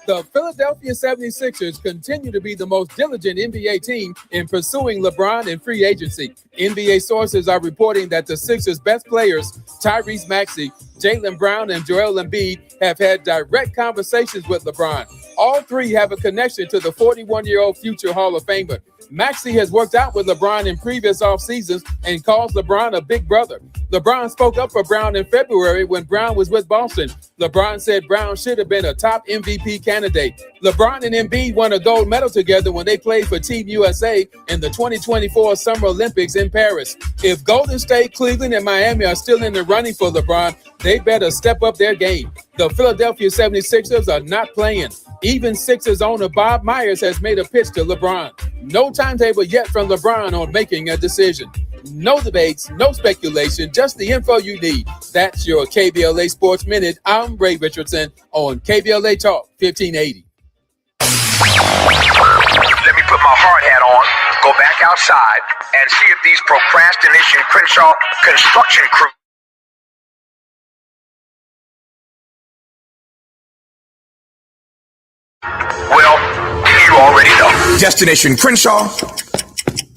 The Philadelphia 76ers continue to be the most diligent NBA team in pursuing LeBron in free agency. NBA sources are reporting that the Sixers' best players, Tyrese Maxey, Jaylen Brown, and Joel Embiid, have had direct conversations with LeBron. All three have a connection to the 41-year-old future Hall of Famer. Maxey has worked out with LeBron in previous off seasons and calls LeBron a big brother. LeBron spoke up for Brown in February when Brown was with Boston. LeBron said Brown should have been a top MVP candidate. LeBron and Embiid won a gold medal together when they played for Team USA in the 2024 Summer Olympics in Paris. If Golden State, Cleveland, and Miami are still in the running for LeBron, they better step up their game. The Philadelphia 76ers are not playing. Even Sixers owner Bob Myers has made a pitch to LeBron. No timetable yet from LeBron on making a decision. No debates, no speculation, just the info you need. That's your KBLA Sports Minute. I'm Ray Richardson on KBLA Talk 1580. Let me put my hard hat on, go back outside, and see if these procrastination Crenshaw construction crew. Well, you already know. Destination Crenshaw,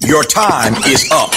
your time is up.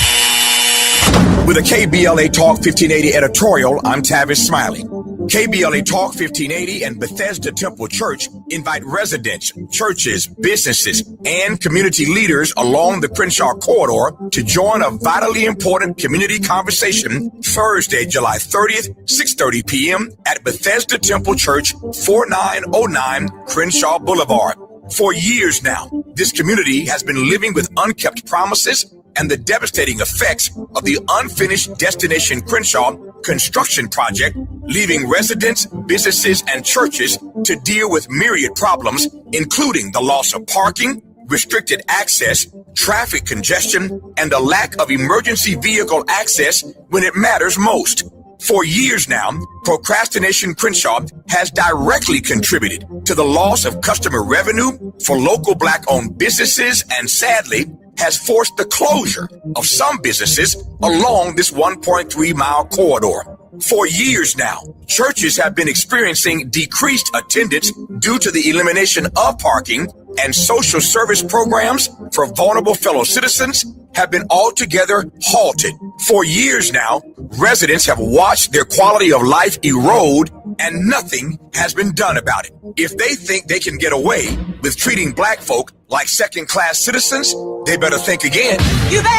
With a KBLA Talk 1580 editorial, I'm Tavis Smiley. KBLA Talk 1580 and Bethesda Temple Church invite residents, churches, businesses, and community leaders along the Crenshaw corridor to join a vitally important community conversation Thursday, July 30th, 6:30 p.m. at Bethesda Temple Church, 4909 Crenshaw Boulevard. For years now, this community has been living with unkept promises and the devastating effects of the unfinished Destination Crenshaw construction project, leaving residents, businesses, and churches to deal with myriad problems, including the loss of parking, restricted access, traffic congestion, and the lack of emergency vehicle access when it matters most. For years now, Procrastination Crenshaw has directly contributed to the loss of customer revenue for local Black-owned businesses and, sadly, has forced the closure of some businesses along this 1.3-mile corridor. For years now, churches have been experiencing decreased attendance due to the elimination of parking, and social service programs for vulnerable fellow citizens have been altogether halted. For years now, residents have watched their quality of life erode, and nothing has been done about it. If they think they can get away with treating Black folk like second-class citizens, they better think again. You better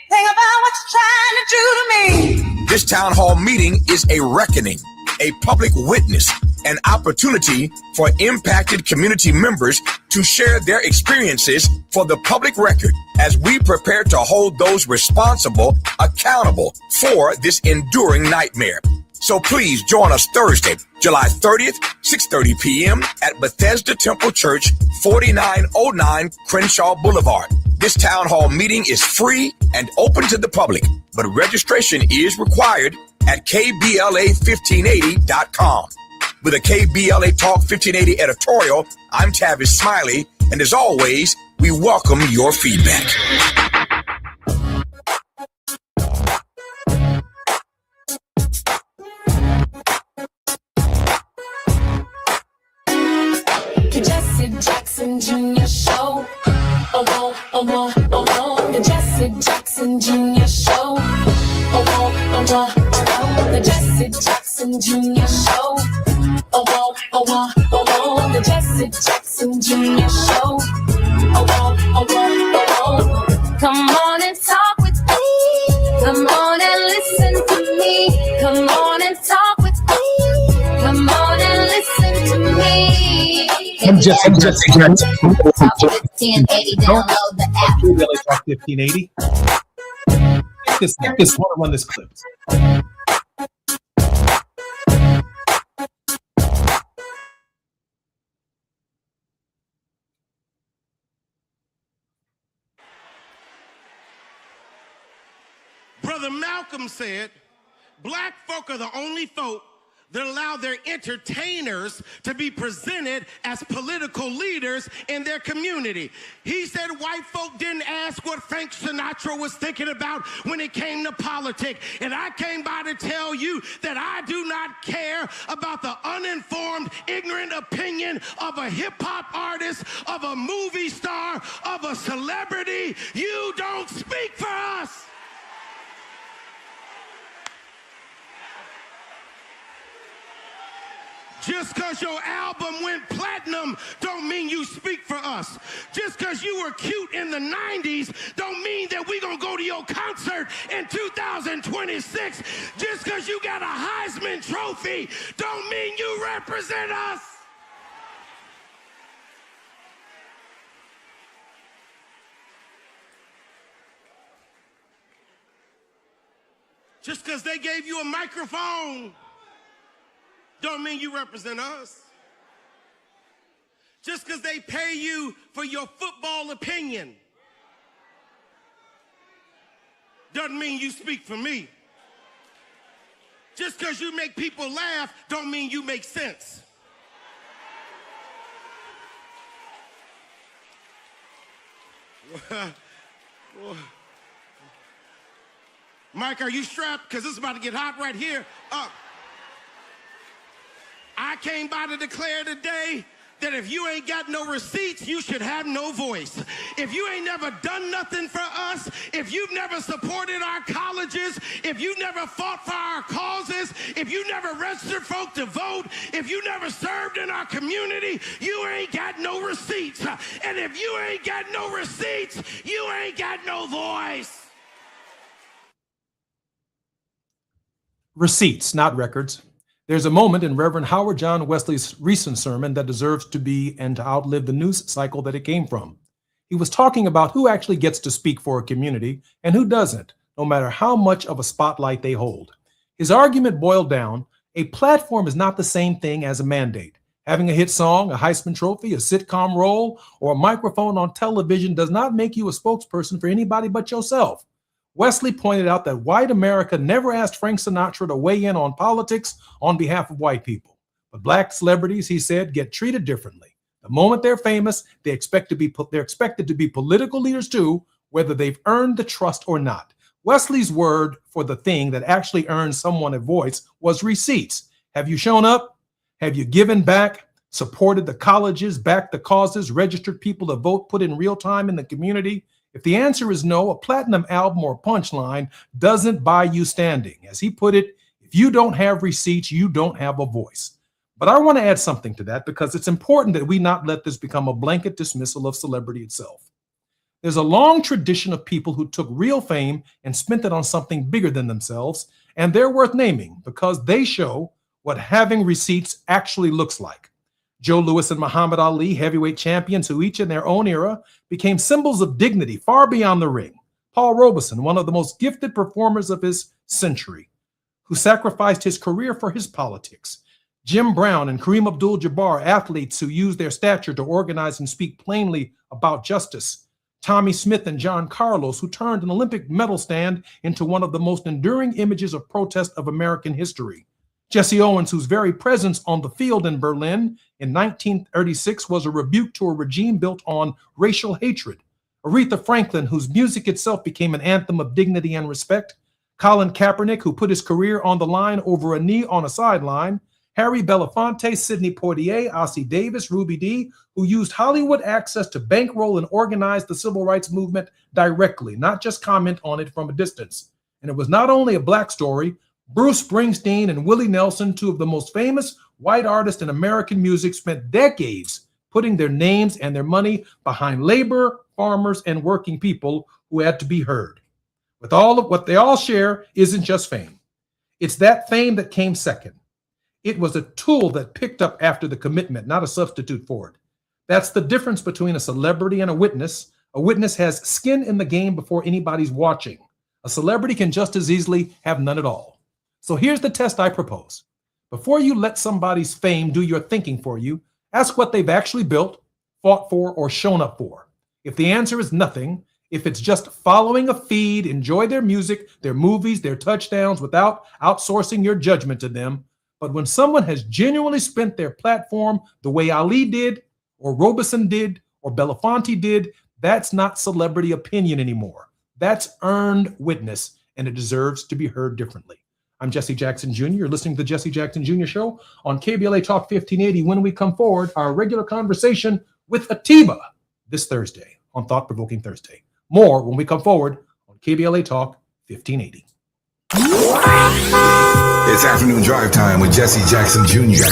think about what you're trying to do to me. This town hall meeting is a reckoning, a public witness, an opportunity for impacted community members to share their experiences for the public record as we prepare to hold those responsible accountable for this enduring nightmare. So please join us Thursday, July 30th, 6:30 p.m. at Bethesda Temple Church, 4909 Crenshaw Boulevard. This town hall meeting is free and open to the public, but registration is required at KBLA1580.com. With a KBLA Talk 1580 editorial, I'm Tavis Smiley, and as always, we welcome your feedback. Jesse Jackson Jr. Show. The Jesse Jackson Jr. Show. The Jesse Jackson Jackson Jr. Show. Oh, whoa, oh, whoa, oh, whoa. The Jesse Jackson Jr. Show. Oh, whoa, oh, whoa, oh, whoa. Come on and talk with me. Come on and listen to me. Come on and talk with me. Come on and listen to me. I'm Jesse Jackson. Talk 1580, download the app. Really Talk 1580. Check this. Want to run this clip. Brother Malcolm said, black folk are the only folk that allow their entertainers to be presented as political leaders in their community. He said white folk didn't ask what Frank Sinatra was thinking about when it came to politics. And I came by to tell you that I do not care about the uninformed, ignorant opinion of a hip-hop artist, of a movie star, of a celebrity. You don't speak for us. Just because your album went platinum don't mean you speak for us. Just because you were cute in the 90s don't mean that we're going to go to your concert in 2026. Just because you got a Heisman Trophy don't mean you represent us. Just because they gave you a microphone don't mean you represent us. Just because they pay you for your football opinion doesn't mean you speak for me. Just because you make people laugh don't mean you make sense. Mike, are you strapped? Because it's about to get hot right here. I came by to declare today that if you ain't got no receipts, you should have no voice. If you ain't never done nothing for us, if you've never supported our colleges, if you never fought for our causes, if you never registered folk to vote, if you never served in our community, you ain't got no receipts. And if you ain't got no receipts, you ain't got no voice. Receipts, not records. There's a moment in Reverend Howard John Wesley's recent sermon that deserves to be and to outlive the news cycle that it came from. He was talking about who actually gets to speak for a community and who doesn't, no matter how much of a spotlight they hold. His argument boiled down, a platform is not the same thing as a mandate. Having a hit song, a Heisman Trophy, a sitcom role, or a microphone on television does not make you a spokesperson for anybody but yourself. Wesley pointed out that white America never asked Frank Sinatra to weigh in on politics on behalf of white people. But black celebrities, he said, get treated differently. The moment they're famous, they're expected to be political leaders too, whether they've earned the trust or not. Wesley's word for the thing that actually earns someone a voice was receipts. Have you shown up? Have you given back, supported the colleges, backed the causes, registered people to vote, put in real time in the community? If the answer is no, a platinum album or punchline doesn't buy you standing. As he put it, if you don't have receipts, you don't have a voice. But I want to add something to that because it's important that we not let this become a blanket dismissal of celebrity itself. There's a long tradition of people who took real fame and spent it on something bigger than themselves, and they're worth naming because they show what having receipts actually looks like. Joe Louis and Muhammad Ali, heavyweight champions who each in their own era became symbols of dignity far beyond the ring. Paul Robeson, one of the most gifted performers of his century, who sacrificed his career for his politics. Jim Brown and Kareem Abdul-Jabbar, athletes who used their stature to organize and speak plainly about justice. Tommy Smith and John Carlos, who turned an Olympic medal stand into one of the most enduring images of protest of American history. Jesse Owens, whose very presence on the field in Berlin in 1936 was a rebuke to a regime built on racial hatred. Aretha Franklin, whose music itself became an anthem of dignity and respect. Colin Kaepernick, who put his career on the line over a knee on a sideline. Harry Belafonte, Sidney Poitier, Ossie Davis, Ruby Dee, who used Hollywood access to bankroll and organize the civil rights movement directly, not just comment on it from a distance. And it was not only a black story, Bruce Springsteen and Willie Nelson, two of the most famous white artists in American music, spent decades putting their names and their money behind labor, farmers, and working people who had to be heard. With all of what they all share isn't just fame. It's that fame that came second. It was a tool that picked up after the commitment, not a substitute for it. That's the difference between a celebrity and a witness. A witness has skin in the game before anybody's watching. A celebrity can just as easily have none at all. So here's the test I propose. Before you let somebody's fame do your thinking for you, ask what they've actually built, fought for, or shown up for. If the answer is nothing, if it's just following a feed, enjoy their music, their movies, their touchdowns without outsourcing your judgment to them. But when someone has genuinely spent their platform the way Ali did, or Robeson did, or Belafonte did, that's not celebrity opinion anymore. That's earned witness, and it deserves to be heard differently. I'm Jesse Jackson Jr. You're listening to the Jesse Jackson Jr. Show on KBLA Talk 1580. When we come forward, our regular conversation with Atiba this Thursday on Thought Provoking Thursday. More when we come forward on KBLA Talk 1580. It's afternoon drive time with Jesse Jackson Jr.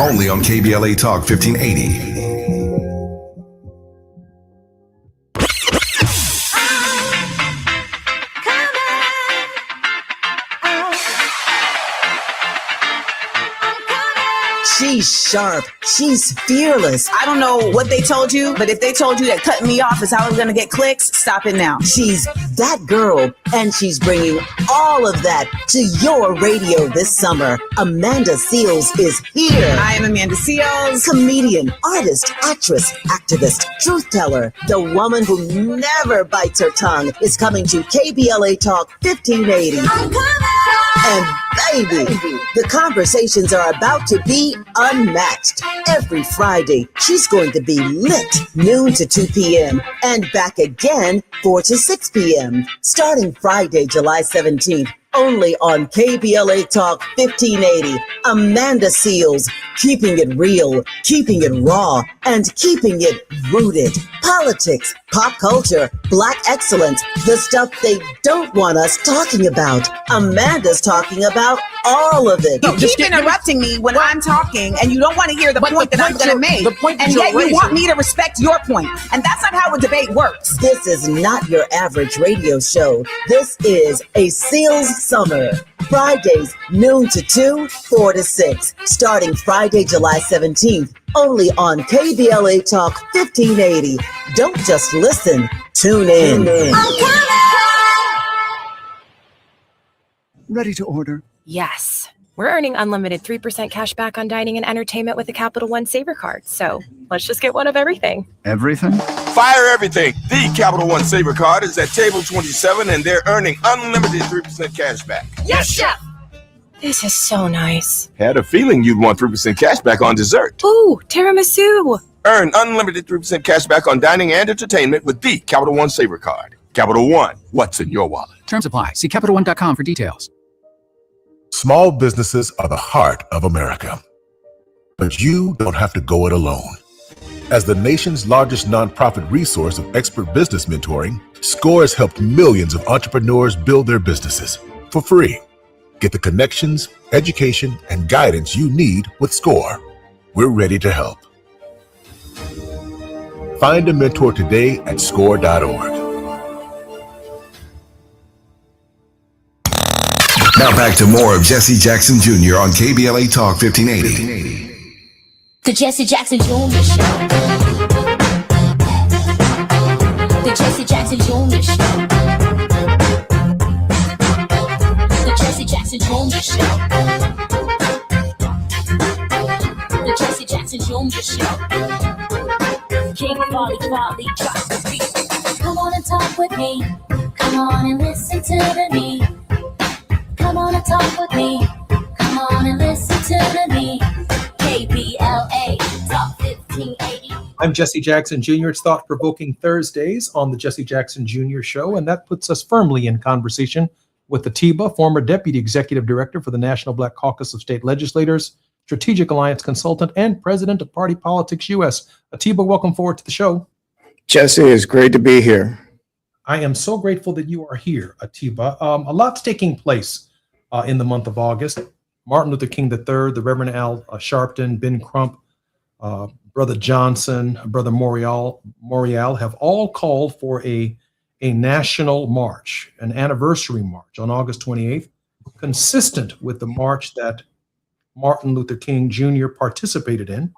Only on KBLA Talk 1580. She's sharp. She's fearless. I don't know what they told you, but if they told you that cutting me off is how I'm going to get clicks, stop it now. She's that girl, and she's bringing all of that to your radio this summer. Amanda Seales is here. I am Amanda Seales. Comedian, artist, actress, activist, truth teller. The woman who never bites her tongue is coming to KBLA Talk 1580. And baby, the conversations are about to be unmatched. Every Friday, she's going to be lit noon to 2 p.m. and back again 4 to 6 p.m. starting Friday, July 17th. Only on KBLA Talk 1580. Amanda Seales, keeping it real, keeping it raw, and keeping it rooted. Politics, pop culture, black excellence, the stuff they don't want us talking about. Amanda's talking about all of it. You keep interrupting me when I'm talking, and you don't want to hear the point that I'm going to make. And yet you want me to respect your point. And that's not how a debate works. This is not your average radio show. This is a Seales Summer. Fridays, noon to 2, 4 to 6. Starting Friday, July 17th. Only on KBLA Talk 1580. Don't just listen. Tune in. Ready to order? Yes. We're earning unlimited 3% cash back on dining and entertainment with the Capital One Saver card. So let's just get one of everything. Everything? Fire everything. The Capital One Saver card is at table 27, and they're earning unlimited 3% cash back. Yes, chef! This is so nice. Had a feeling you'd want 3% cash back on dessert. Ooh, tiramisu! Earn unlimited 3% cash back on dining and entertainment with the Capital One Saver card. Capital One, what's in your wallet? Terms apply. See CapitalOne.com for details. Small businesses are the heart of America. But you don't have to go it alone. As the nation's largest nonprofit resource of expert business mentoring, SCORE has helped millions of entrepreneurs build their businesses for free. Get the connections, education, and guidance you need with SCORE. We're ready to help. Find a mentor today at score.org. Now back to more of Jesse Jackson Jr. on KBLA Talk 1580. The Jesse Jackson Jr. Show. The Jesse Jackson Jr. Show. The Jesse Jackson Jr. Show. The Jesse Jackson Jr. Show. King Folly, drop the beat. Come on and talk with me. Come on and listen to the me. Come on and talk with me. Come on and listen to the me. KBLA Talk 1580. I'm Jesse Jackson Jr. It's Thought Provoking Thursdays on the Jesse Jackson Jr. Show, and that puts us firmly in conversation with Atiba, former Deputy Executive Director for the National Black Caucus of State Legislators, Strategic Alliance Consultant, and President of Party Politics US. Atiba, welcome forward to the show. Jesse, it's great to be here. I am so grateful that you are here, Atiba. A lot's taking place in the month of August. Martin Luther King III, the Reverend Al Sharpton, Ben Crump, Brother Johnson, Brother Morial have all called for a national march, an anniversary march on August 28th, consistent with the march that Martin Luther King Jr. participated in.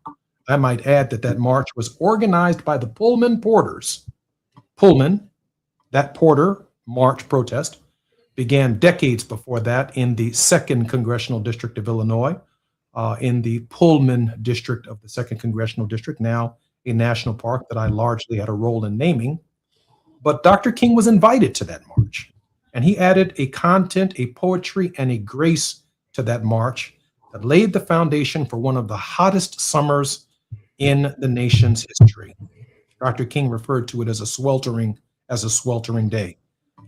I might add that march was organized by the Pullman Porters. Pullman, that Porter March protest, began decades before that in the 2nd Congressional District of Illinois, in the Pullman District of the 2nd Congressional District, now a national park that I largely had a role in naming. But Dr. King was invited to that march, and he added a content, a poetry, and a grace to that march that laid the foundation for one of the hottest summers in the nation's history. Dr. King referred to it as a sweltering day.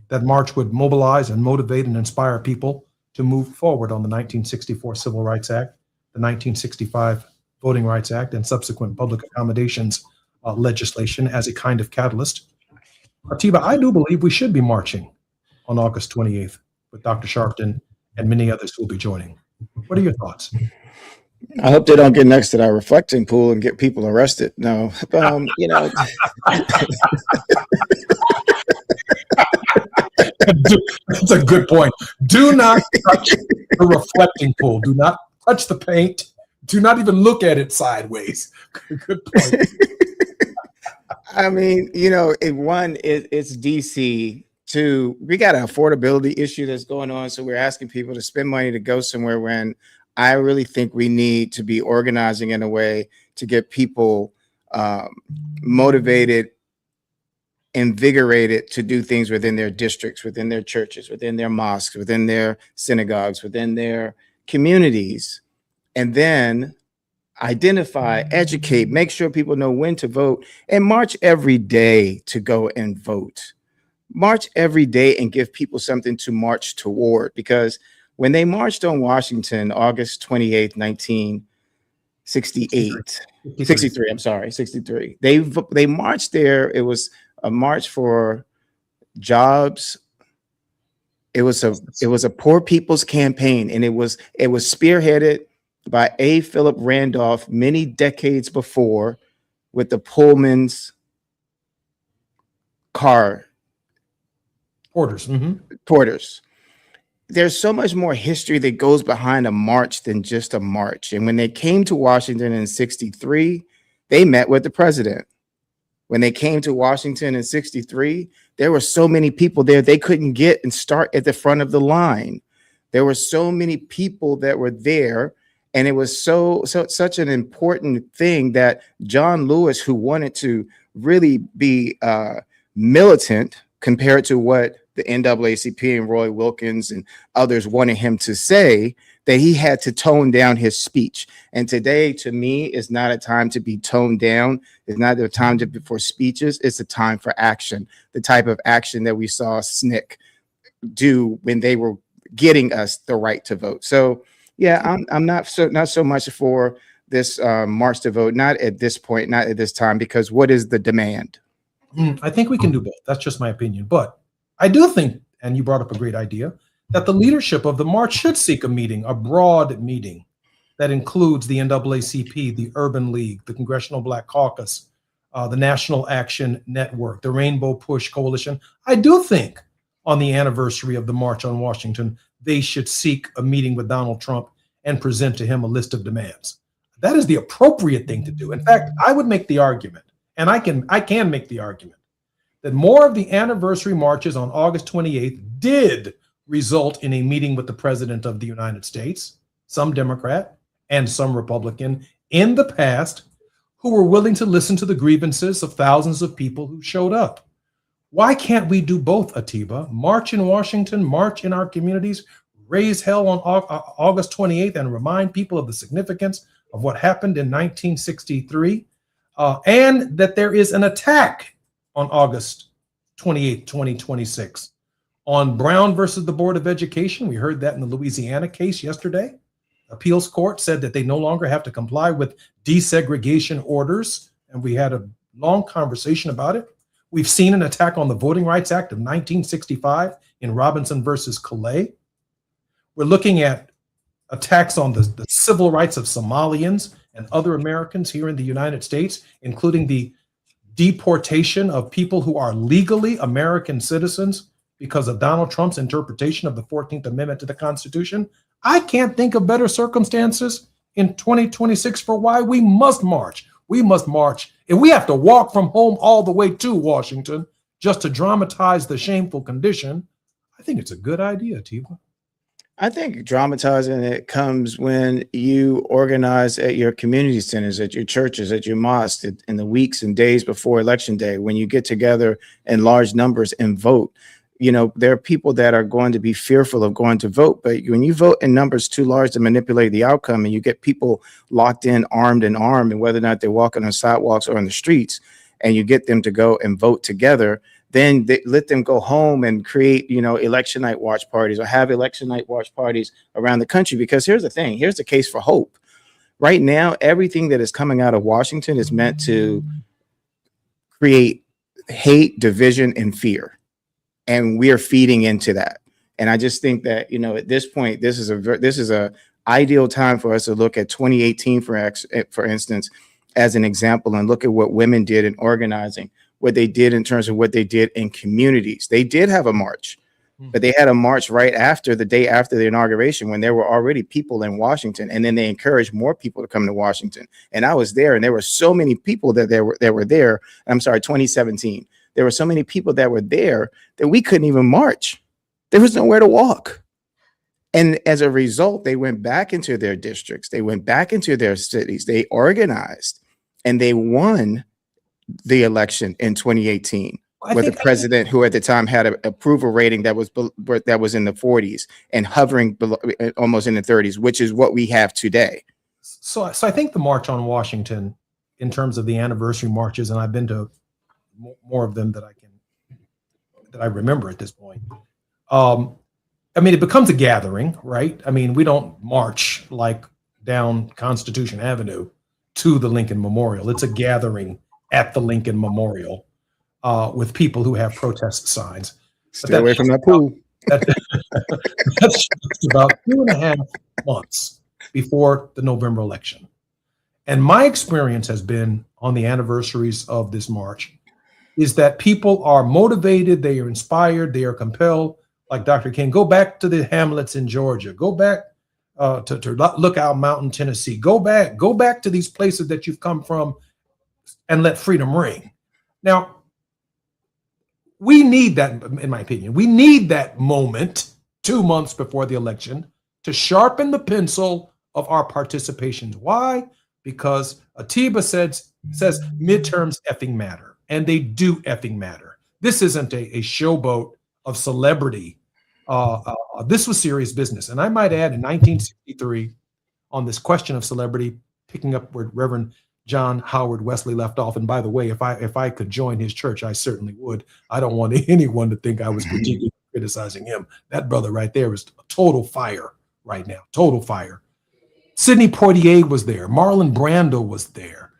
That march would mobilize and motivate and inspire people to move forward on the 1964 Civil Rights Act, the 1965 Voting Rights Act, and subsequent public accommodations legislation as a kind of catalyst. Atiba, I do believe we should be marching on August 28th with Dr. Sharpton and many others who will be joining. What are your thoughts? I hope they don't get next to that reflecting pool and get people arrested. No, you know. That's a good point. Do not touch the reflecting pool. Do not touch the paint. Do not even look at it sideways. Good point. I mean, you know, it's DC. Two, we got an affordability issue that's going on. So we're asking people to spend money to go somewhere when I really think we need to be organizing in a way to get people motivated, invigorated to do things within their districts, within their churches, within their mosques, within their synagogues, within their communities, and then identify, educate, make sure people know when to vote, and march every day to go and vote. March every day and give people something to march toward, because when they marched on Washington, August 28th, 1963, they marched there. It was a march for jobs. It was a poor people's campaign, and it was spearheaded by A. Philip Randolph many decades before with the Pullman's car Porters. Mm-hmm. Porters. There's so much more history that goes behind a march than just a march. And when they came to Washington in 63, they met with the president. When they came to Washington in 63, there were so many people there, they couldn't get and start at the front of the line. There were so many people that were there. And it was such an important thing that John Lewis, who wanted to really be militant compared to what the NAACP and Roy Wilkins and others wanted him to say, that he had to tone down his speech. And today, to me, is not a time to be toned down. It's not a time for speeches. It's a time for action, the type of action that we saw SNCC do when they were getting us the right to vote. So, yeah, I'm not so much for this march to vote, not at this point, not at this time, because what is the demand? I think we can do both. That's just my opinion. But I do think, and you brought up a great idea, that the leadership of the march should seek a meeting, a broad meeting that includes the NAACP, the Urban League, the Congressional Black Caucus, the National Action Network, the Rainbow Push Coalition. I do think on the anniversary of the March on Washington, they should seek a meeting with Donald Trump and present to him a list of demands. That is the appropriate thing to do. In fact, I would make the argument, and I can make the argument, that more of the anniversary marches on August 28th did result in a meeting with the President of the United States, some Democrat and some Republican in the past, who were willing to listen to the grievances of thousands of people who showed up. Why can't we do both, Atiba? March in Washington, march in our communities, raise hell on August 28th and remind people of the significance of what happened in 1963, and that there is an attack on August 28th, 2026 on Brown versus the Board of Education. We heard that in the Louisiana case yesterday. Appeals court said that they no longer have to comply with desegregation orders, and we had a long conversation about it. We've seen an attack on the Voting Rights Act of 1965 in Robinson versus Calais. We're looking at attacks on the civil rights of Somalians and other Americans here in the United States, including the deportation of people who are legally American citizens because of Donald Trump's interpretation of the 14th Amendment to the Constitution. I can't think of better circumstances in 2026 for why we must march. We must march. If we have to walk from home all the way to Washington just to dramatize the shameful condition, I think it's a good idea, Tiva. I think dramatizing it comes when you organize at your community centers, at your churches, at your mosques, in the weeks and days before election day, when you get together in large numbers and vote. You know, there are people that are going to be fearful of going to vote, but when you vote in numbers too large to manipulate the outcome, and you get people locked in, armed, and whether or not they're walking on sidewalks or in the streets, and you get them to go and vote together, then they let them go home and create, you know, election night watch parties, or have election night watch parties around the country. Because here's the thing, here's the case for hope. Right now, everything that is coming out of Washington is meant to create hate, division, and fear. And we are feeding into that. And I just think that, you know, at this point, this is a ideal time for us to look at 2018, for instance, as an example, and look at what women did in organizing, what they did in terms of what they did in communities. They did have a march, but they had a march right after, the day after the inauguration, when there were already people in Washington, and then they encouraged more people to come to Washington. And I was there, and there were so many people that were there. I'm sorry, 2017. There were so many people that were there that we couldn't even march. There was nowhere to walk. And as a result, they went back into their districts. They went back into their cities. They organized, and they won the election in 2018 with a president who at the time had an approval rating that was in the 40s and hovering below, almost in the 30s, which is what we have today. So I think the March on Washington, in terms of the anniversary marches, and I've been to more of them that I remember at this point. I mean, it becomes a gathering, right? I mean, we don't march like down Constitution Avenue to the Lincoln Memorial. It's a gathering at the Lincoln Memorial with people who have protest signs. Stay away from that pool. That's about 2.5 months before the November election. And my experience has been on the anniversaries of this march is that people are motivated, they are inspired, they are compelled. Like Dr. King, go back to the hamlets in Georgia, go back to Lookout Mountain, Tennessee, go back to these places that you've come from and let freedom ring. Now, we need that, in my opinion, we need that moment 2 months before the election to sharpen the pencil of our participations. Why? Because Atiba says midterms effing matter. And they do effing matter. This isn't a showboat of celebrity. This was serious business. And I might add, in 1963, on this question of celebrity, picking up where Reverend John Howard Wesley left off. And by the way, if I could join his church, I certainly would. I don't want anyone to think I was critiquing, criticizing him. That brother right there is a total fire right now. Total fire. Sidney Poitier was there. Marlon Brando was there.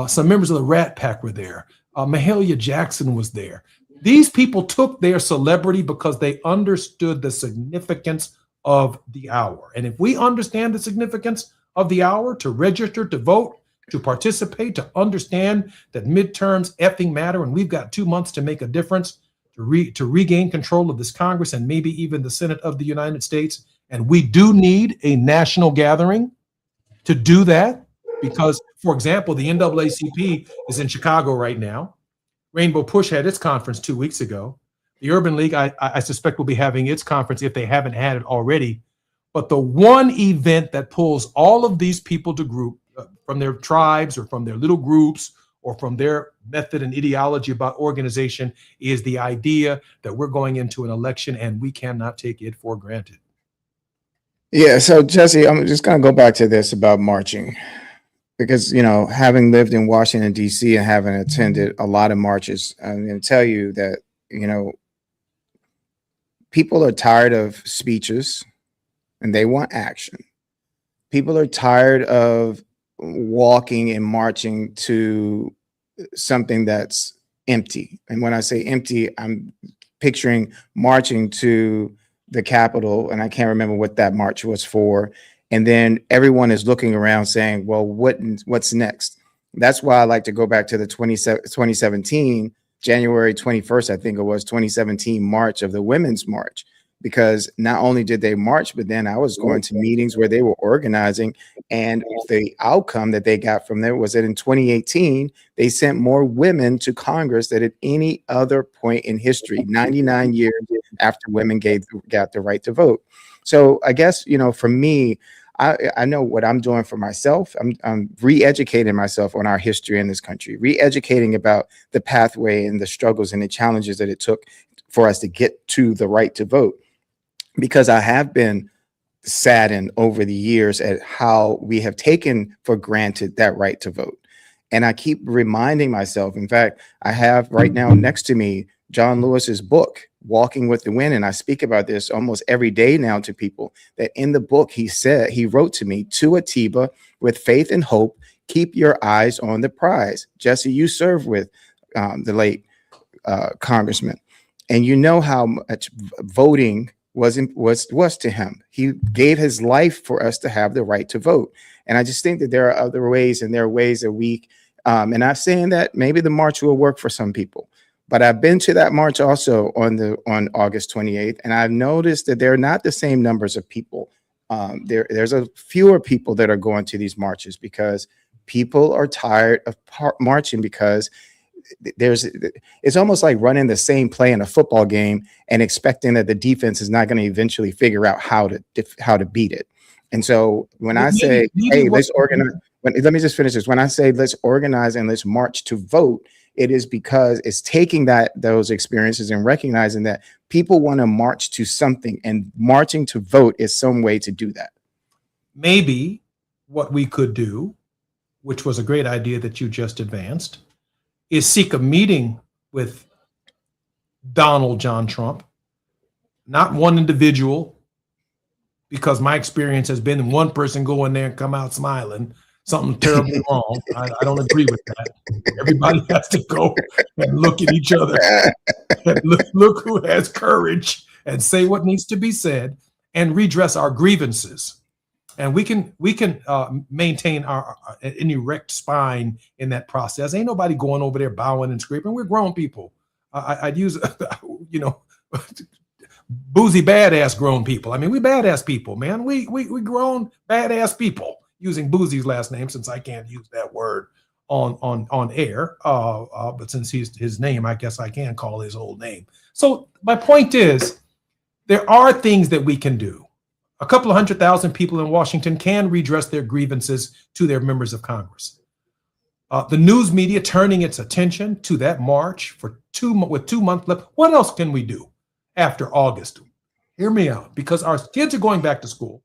Some members of the Rat Pack were there. Mahalia Jackson was there. These people took their celebrity because they understood the significance of the hour. And if we understand the significance of the hour, to register, to vote, to participate, to understand that midterms effing matter, and we've got 2 months to make a difference, to regain control of this Congress and maybe even the Senate of the United States. And we do need a national gathering to do that. Because, for example, the NAACP is in Chicago right now. Rainbow Push had its conference 2 weeks ago. The Urban League, I suspect, will be having its conference if they haven't had it already. But the one event that pulls all of these people to group from their tribes or from their little groups or from their method and ideology about organization is the idea that we're going into an election and we cannot take it for granted. Yeah. So, Jesse, I'm just going to go back to this about marching. Because, you know, having lived in Washington, D.C. and having attended a lot of marches, I'm going to tell you that, you know, people are tired of speeches and they want action. People are tired of walking and marching to something that's empty. And when I say empty, I'm picturing marching to the Capitol, and I can't remember what that march was for. And then everyone is looking around saying, well, what's next? That's why I like to go back to the 2017, January 21st, I think it was 2017 March of the Women's March, because not only did they march, but then I was going to meetings where they were organizing, and the outcome that they got from there was that in 2018, they sent more women to Congress than at any other point in history, 99 years after women got the right to vote. So I guess, for me, I know what I'm doing for myself. I'm re-educating myself on our history in this country, re-educating about the pathway and the struggles and the challenges that it took for us to get to the right to vote. Because I have been saddened over the years at how we have taken for granted that right to vote. And I keep reminding myself, in fact, I have right now next to me, John Lewis's book, Walking with the Wind. And I speak about this almost every day now to people, that in the book, he wrote to me, to Atiba, with faith and hope, keep your eyes on the prize. Jesse, you served with the late congressman, and you know how much voting was to him. He gave his life for us to have the right to vote. And I just think that there are other ways, and there are ways that we, and I'm saying that maybe the march will work for some people, but I've been to that march also on August 28th, and I've noticed that they're not the same numbers of people. There's a fewer people that are going to these marches because people are tired of marching, because it's almost like running the same play in a football game and expecting that the defense is not going to eventually figure out how to beat it. And so when I say, hey, let's organize, let me just finish this. When I say let's organize and let's march to vote, it is because it's taking those experiences and recognizing that people want to march to something, and marching to vote is some way to do that. Maybe what we could do, which was a great idea that you just advanced, is seek a meeting with Donald John Trump, not one individual, because my experience has been one person go in there and come out smiling, something terribly wrong. I don't agree with that. Everybody has to go and look at each other and look who has courage and say what needs to be said and redress our grievances. And we can maintain an erect spine in that process. Ain't nobody going over there bowing and scraping. We're grown people. I'd use, boozy badass grown people. I mean, we badass people, man. We grown badass people, using Boozy's last name, since I can't use that word on air. But since his name, I guess I can call his old name. So my point is, there are things that we can do. A couple of 100,000 people in Washington can redress their grievances to their members of Congress. The news media turning its attention to that march with 2 months left. What else can we do after August? Hear me out, because our kids are going back to school.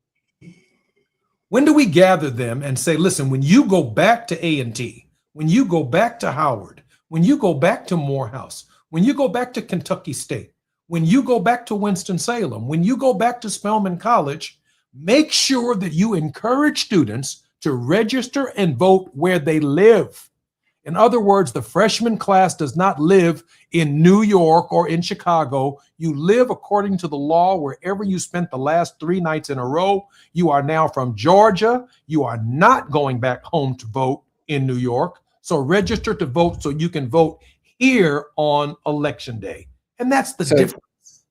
When do we gather them and say, listen, when you go back to A&T, when you go back to Howard, when you go back to Morehouse, when you go back to Kentucky State, when you go back to Winston-Salem, when you go back to Spelman College, make sure that you encourage students to register and vote where they live. In other words, the freshman class does not live in New York or in Chicago. You live according to the law wherever you spent the last 3 nights in a row. You are now from Georgia. You are not going back home to vote in New York. So register to vote so you can vote here on Election Day. And that's the difference.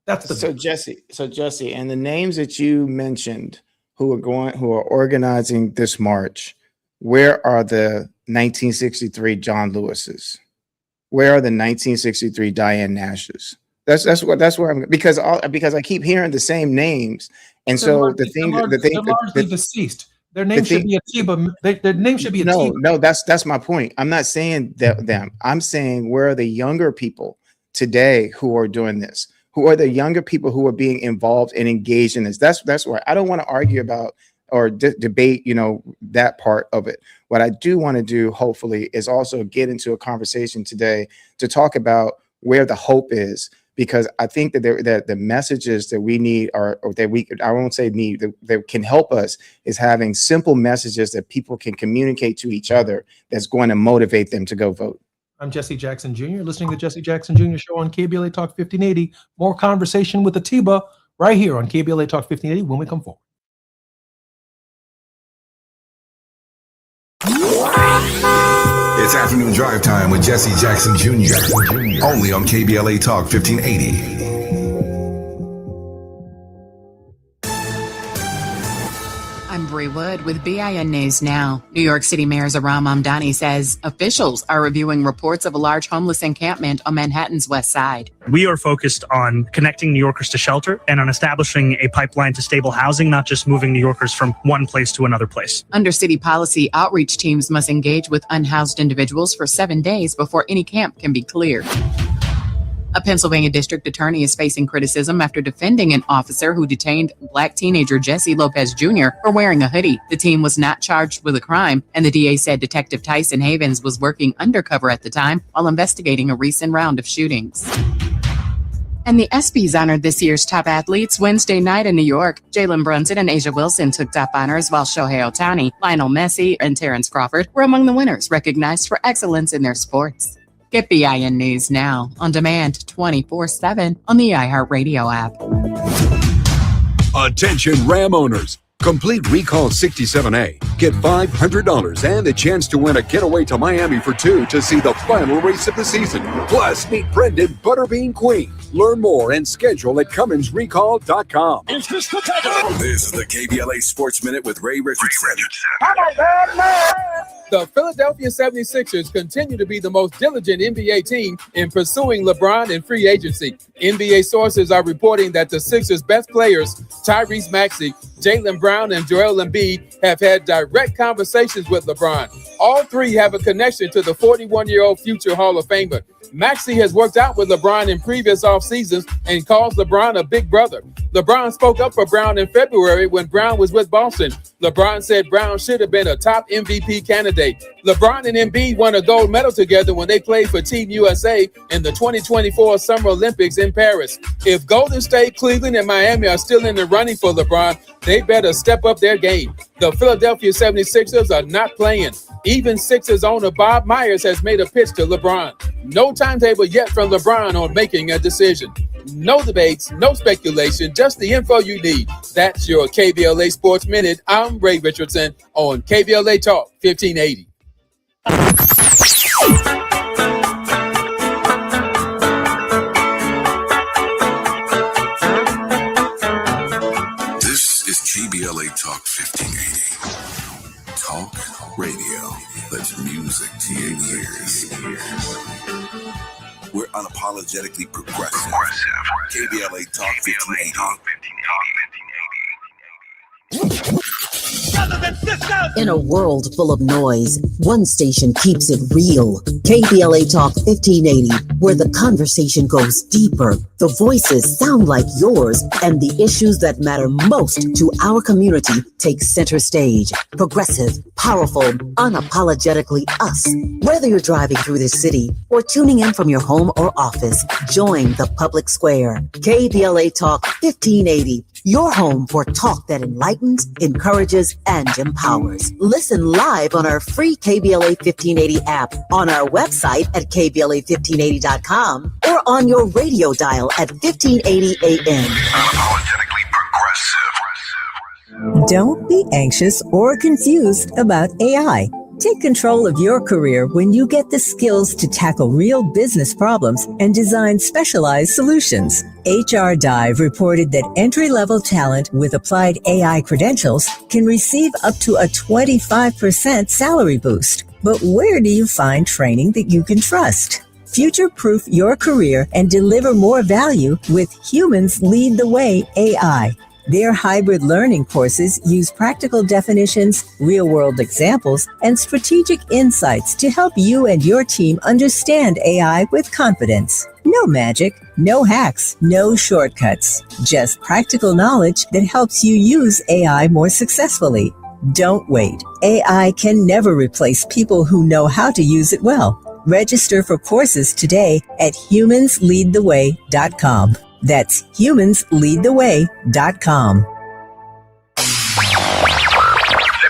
Jesse, and the names that you mentioned who are organizing this march, where are the 1963 John Lewis's? Where are the 1963 Diane Nash's? That's where I'm, because I keep hearing the same names, and so they're largely deceased. Their name should be Atiba. Their name should be Atiba. No, that's my point. I'm not saying them. I'm saying, where are the younger people today who are doing this? Who are the younger people who are being involved and engaged in this? That's where I don't want to argue about or debate, that part of it. What I do want to do, hopefully, is also get into a conversation today to talk about where the hope is, because I think that the messages that we need I won't say need, that can help us, is having simple messages that people can communicate to each other that's going to motivate them to go vote. I'm Jesse Jackson Jr., listening to Jesse Jackson Jr. Show on KBLA Talk 1580. More conversation with Atiba right here on KBLA Talk 1580 when we come forward. It's afternoon drive time with Jesse Jackson Jr. Only on KBLA Talk 1580. I'm Bree Wood with BIN News Now. New York City Mayor Zohran Mamdani says officials are reviewing reports of a large homeless encampment on Manhattan's West Side. We are focused on connecting New Yorkers to shelter and on establishing a pipeline to stable housing, not just moving New Yorkers from one place to another place. Under city policy, outreach teams must engage with unhoused individuals for 7 days before any camp can be cleared. A Pennsylvania district attorney is facing criticism after defending an officer who detained Black teenager Jesse Lopez Jr. for wearing a hoodie. The teen was not charged with a crime, and the DA said Detective Tyson Havens was working undercover at the time while investigating a recent round of shootings. And the ESPYs honored this year's top athletes Wednesday night in New York. Jalen Brunson and Asia Wilson took top honors, while Shohei Ohtani, Lionel Messi, and Terrence Crawford were among the winners recognized for excellence in their sports. Get BIN News Now on demand 24/7 on the iHeartRadio app. Attention Ram owners. Complete Recall 67A. Get $500 and a chance to win a getaway to Miami for two to see the final race of the season. Plus, meet Brendan Butterbean Queen. Learn more and schedule at CumminsRecall.com. This is the KBLA Sports Minute with Ray Richardson. The Philadelphia 76ers continue to be the most diligent NBA team in pursuing LeBron in free agency. NBA sources are reporting that the Sixers' best players, Tyrese Maxey, Jaylen Brown, and Joel Embiid, have had direct conversations with LeBron. All three have a connection to the 41-year-old future Hall of Famer. Maxey has worked out with LeBron in previous off seasons and calls LeBron a big brother. LeBron spoke up for Brown in February when Brown was with Boston. LeBron said Brown should have been a top MVP candidate. LeBron and Embiid won a gold medal together when they played for Team USA in the 2024 Summer Olympics in Paris. If Golden State, Cleveland, and Miami are still in the running for LeBron, they better step up their game. The Philadelphia 76ers are not playing. Even Sixers owner Bob Myers has made a pitch to LeBron. No timetable yet from LeBron on making a decision. No debates, no speculation, just the info you need. That's your KBLA Sports Minute. I'm Ray Richardson on KBLA Talk 1580. This is KBLA Talk 1580. Talk radio. That's music to your ears. We're unapologetically progressive. KBLA Talk 1580. In a world full of noise, one station keeps it real. KBLA Talk 1580, where the conversation goes deeper, the voices sound like yours, and the issues that matter most to our community take center stage. Progressive, powerful, unapologetically us. Whether you're driving through the city or tuning in from your home or office, join the public square. KBLA Talk 1580. Your home for talk that enlightens, encourages, and empowers. Listen live on our free KBLA 1580 app, on our website at KBLA1580.com, or on your radio dial at 1580 AM. Unapologetically progressive. Don't be anxious or confused about AI. Take control of your career when you get the skills to tackle real business problems and design specialized solutions. HR Dive reported that entry-level talent with applied AI credentials can receive up to a 25% salary boost. But where do you find training that you can trust? Future-proof your career and deliver more value with Humans Lead the Way AI. Their hybrid learning courses use practical definitions, real-world examples, and strategic insights to help you and your team understand AI with confidence. No magic, no hacks, no shortcuts. Just practical knowledge that helps you use AI more successfully. Don't wait. AI can never replace people who know how to use it well. Register for courses today at humansleadtheway.com. That's humansleadtheway.com. Let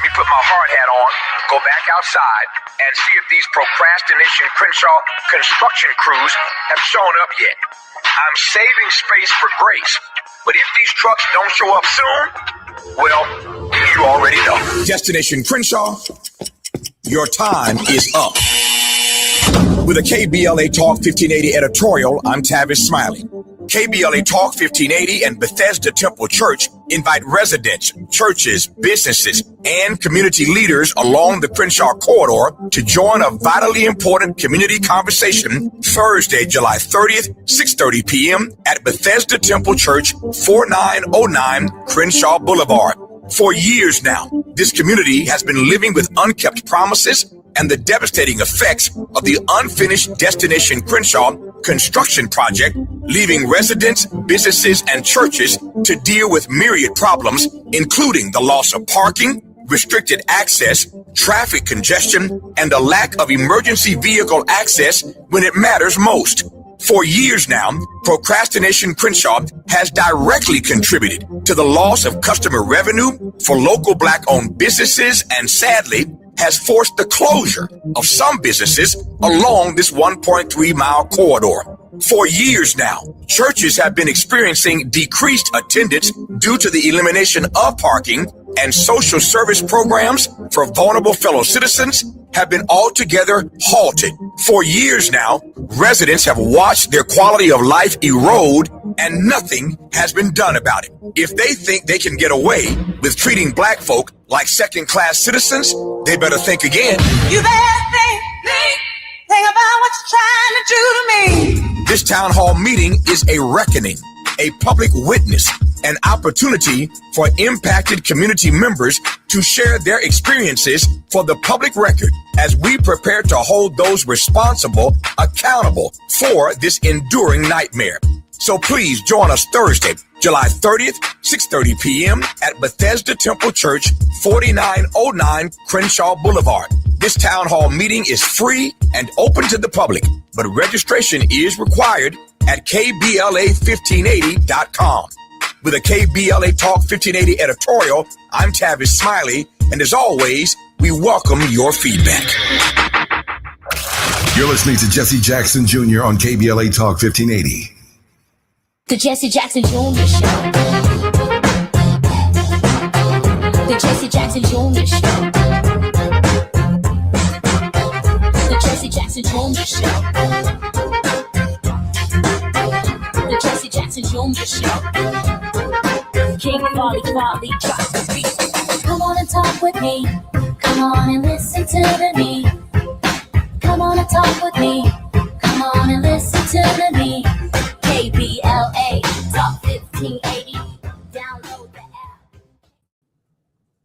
me put my hard hat on, go back outside, and see if these procrastination Crenshaw construction crews have shown up yet. I'm saving space for grace. But if these trucks don't show up soon, well, you already know. Destination Crenshaw, your time is up. With a KBLA Talk 1580 editorial, I'm Tavis Smiley. KBLA Talk 1580 and Bethesda Temple Church invite residents, churches, businesses, and community leaders along the Crenshaw corridor to join a vitally important community conversation Thursday, July 30th, 6:30 p.m. at Bethesda Temple Church, 4909 Crenshaw Boulevard. For years now, this community has been living with unkept promises and the devastating effects of the unfinished Destination Crenshaw construction project, leaving residents, businesses, and churches to deal with myriad problems, including the loss of parking, restricted access, traffic congestion, and a lack of emergency vehicle access when it matters most. For years now, Procrastination Crenshaw has directly contributed to the loss of customer revenue for local Black-owned businesses and, sadly, has forced the closure of some businesses along this 1.3-mile corridor. For years now, churches have been experiencing decreased attendance due to the elimination of parking, and social service programs for vulnerable fellow citizens have been altogether halted. For years now, residents have watched their quality of life erode, and nothing has been done about it. If they think they can get away with treating Black folk like second-class citizens, they better think again. You better think about what you're trying to do to me. This town hall meeting is a reckoning, a public witness, an opportunity for impacted community members to share their experiences for the public record as we prepare to hold those responsible accountable for this enduring nightmare. So please join us Thursday, July 30th, 6:30 p.m. at Bethesda Temple Church, 4909 Crenshaw Boulevard. This town hall meeting is free and open to the public, but registration is required at KBLA1580.com. With a KBLA Talk 1580 editorial, I'm Tavis Smiley, and as always, we welcome your feedback. You're listening to Jesse Jackson Jr. on KBLA Talk 1580. The Jesse Jackson Jr. Show. The Jesse Jackson Jr. Show. The Jesse Jackson Jr. Show. The Jesse Jackson Jr. Show. King Quality drops the beat. Come on and talk with me. Come on and listen to me. Come on and talk with me. Come on and listen to me. KBLA Talk 1580. Download the app.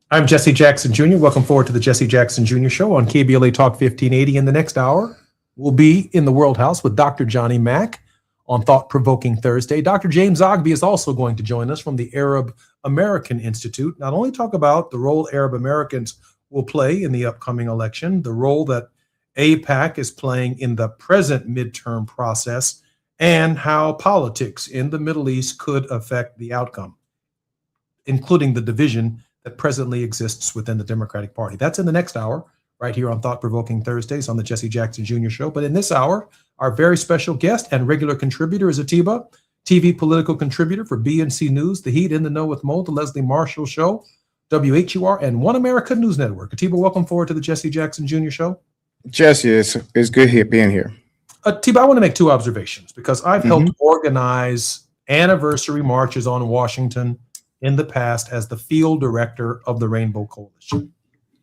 I'm Jesse Jackson Jr. Welcome forward to the Jesse Jackson Jr. Show on KBLA Talk 1580. In the next hour, we'll be in the World House with Dr. Johnny Mack on Thought Provoking Thursday. Dr. James Ogby is also going to join us from the Arab American Institute. Not only talk about the role Arab Americans will play in the upcoming election, the role that AIPAC is playing in the present midterm process, and how politics in the Middle East could affect the outcome, including the division that presently exists within the Democratic Party. That's in the next hour, right here on Thought Provoking Thursdays on the Jesse Jackson Jr. Show. But in this hour, our very special guest and regular contributor is Atiba, TV political contributor for BNC News, The Heat, In the Know with Mo, The Leslie Marshall Show, WHUR, and One America News Network. Atiba, welcome forward to the Jesse Jackson Jr. Show. Jesse, it's good being here. Atiba, I want to make two observations because I've helped organize anniversary marches on Washington in the past as the field director of the Rainbow Coalition.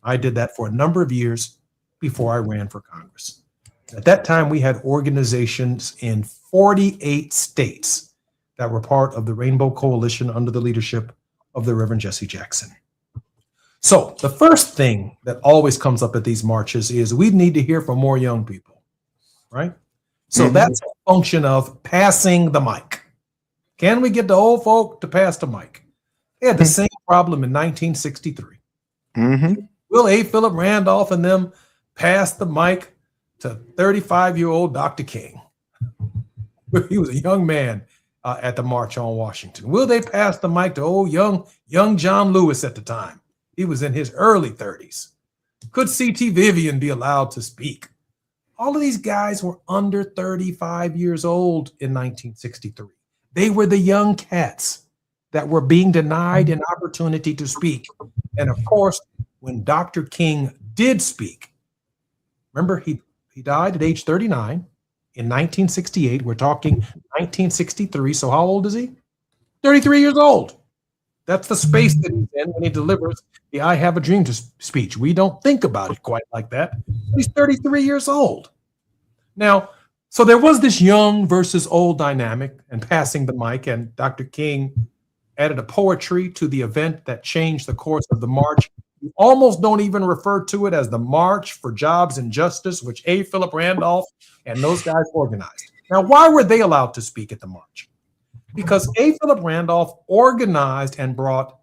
I did that for a number of years before I ran for Congress. At that time, we had organizations in 48 states that were part of the Rainbow Coalition under the leadership of the Reverend Jesse Jackson. So the first thing that always comes up at these marches is we need to hear from more young people, right? So that's a function of passing the mic. Can we get the old folk to pass the mic? They had the same problem in 1963. Will A. Philip Randolph and them pass the mic to 35-year-old Dr. King? He was a young man at the March on Washington. Will they pass the mic to old young John Lewis at the time? He was in his early 30s. Could C.T. Vivian be allowed to speak? All of these guys were under 35 years old in 1963. They were the young cats. that were being denied an opportunity to speak. And of course, when Dr. King did speak, remember he died at age 39 in 1968. We're talking 1963. So how old is he? 33 years old. That's the space that he's in when he delivers the I Have a Dream speech. We don't think about it quite like that. He's 33 years old. Now, so there was this young versus old dynamic and passing the mic, and Dr. King added a poetry to the event that changed the course of the march. You almost don't even refer to it as the March for Jobs and Justice, which A. Philip Randolph and those guys organized. Now, why were they allowed to speak at the march? Because A. Philip Randolph organized and brought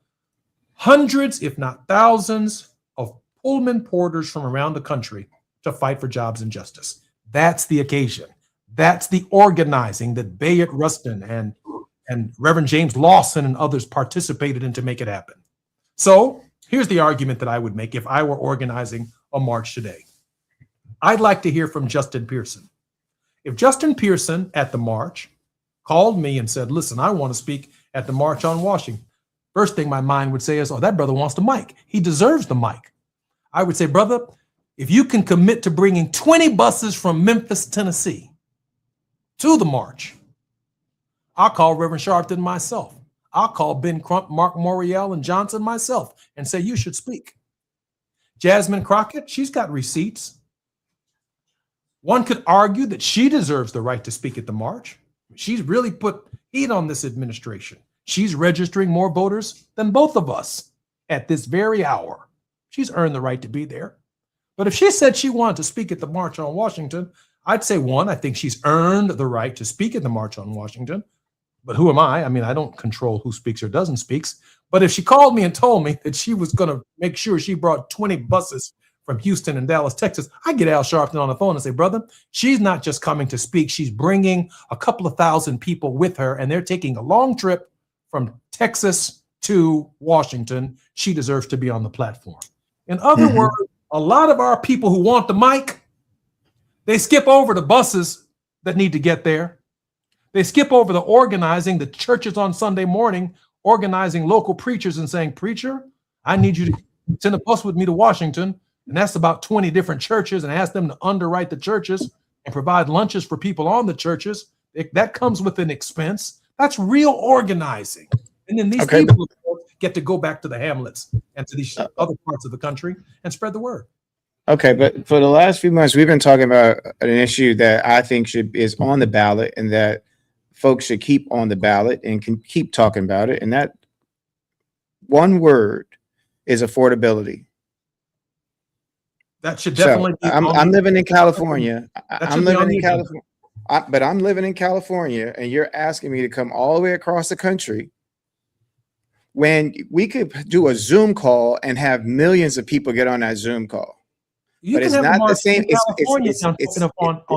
hundreds, if not thousands, of Pullman porters from around the country to fight for jobs and justice. That's the occasion. That's the organizing that Bayard Rustin and Reverend James Lawson and others participated in to make it happen. So here's the argument that I would make if I were organizing a march today. I'd like to hear from Justin Pearson. If Justin Pearson at the march called me and said, listen, I want to speak at the March on Washington, first thing my mind would say is, oh, that brother wants the mic. He deserves the mic. I would say, brother, if you can commit to bringing 20 buses from Memphis, Tennessee to the march, I'll call Reverend Sharpton myself. I'll call Ben Crump, Mark Morial, and Johnson myself and say, you should speak. Jasmine Crockett, she's got receipts. One could argue that she deserves the right to speak at the march. She's really put heat on this administration. She's registering more voters than both of us at this very hour. She's earned the right to be there. But if she said she wanted to speak at the March on Washington, I'd say, one, I think she's earned the right to speak at the March on Washington. But who am I? I mean, I don't control who speaks or doesn't speak. But if she called me and told me that she was going to make sure she brought 20 buses from Houston and Dallas, Texas, I get Al Sharpton on the phone and say, brother, she's not just coming to speak. She's bringing a couple of thousand people with her, and they're taking a long trip from Texas to Washington. She deserves to be on the platform. In other words, a lot of our people who want the mic, they skip over the buses that need to get there. They skip over the organizing, the churches on Sunday morning, organizing local preachers and saying, preacher, I need you to send a bus with me to Washington. And that's about 20 different churches, and ask them to underwrite the churches and provide lunches for people on the churches. That comes with an expense. That's real organizing. And then these people get to go back to the hamlets and to these other parts of the country and spread the word. Okay, but for the last few months, we've been talking about an issue that I think is on the ballot, and that folks should keep on the ballot and can keep talking about it. And that one word is affordability. That should definitely be. I'm living in California. I'm living in California. But I'm living in California, and you're asking me to come all the way across the country when we could do a Zoom call and have millions of people get on that Zoom call. You but it's not the same. It's on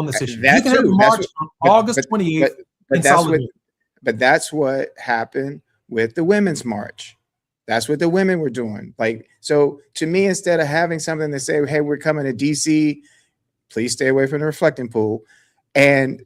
this issue. You can have a march on August 28th. But that's what happened with the Women's March. That's what the women were doing. Like, so to me, instead of having something to say, hey, we're coming to DC, please stay away from the reflecting pool, and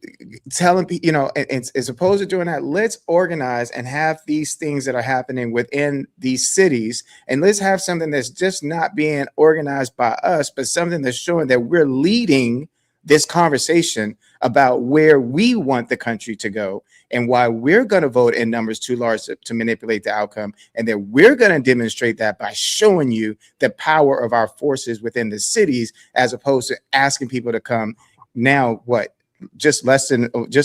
telling people, you know, and as opposed to doing that, let's organize and have these things that are happening within these cities. And let's have something that's just not being organized by us, but something that's showing that we're leading this conversation about where we want the country to go and why we're going to vote in numbers too large to manipulate the outcome. And that we're going to demonstrate that by showing you the power of our forces within the cities, as opposed to asking people to come now, just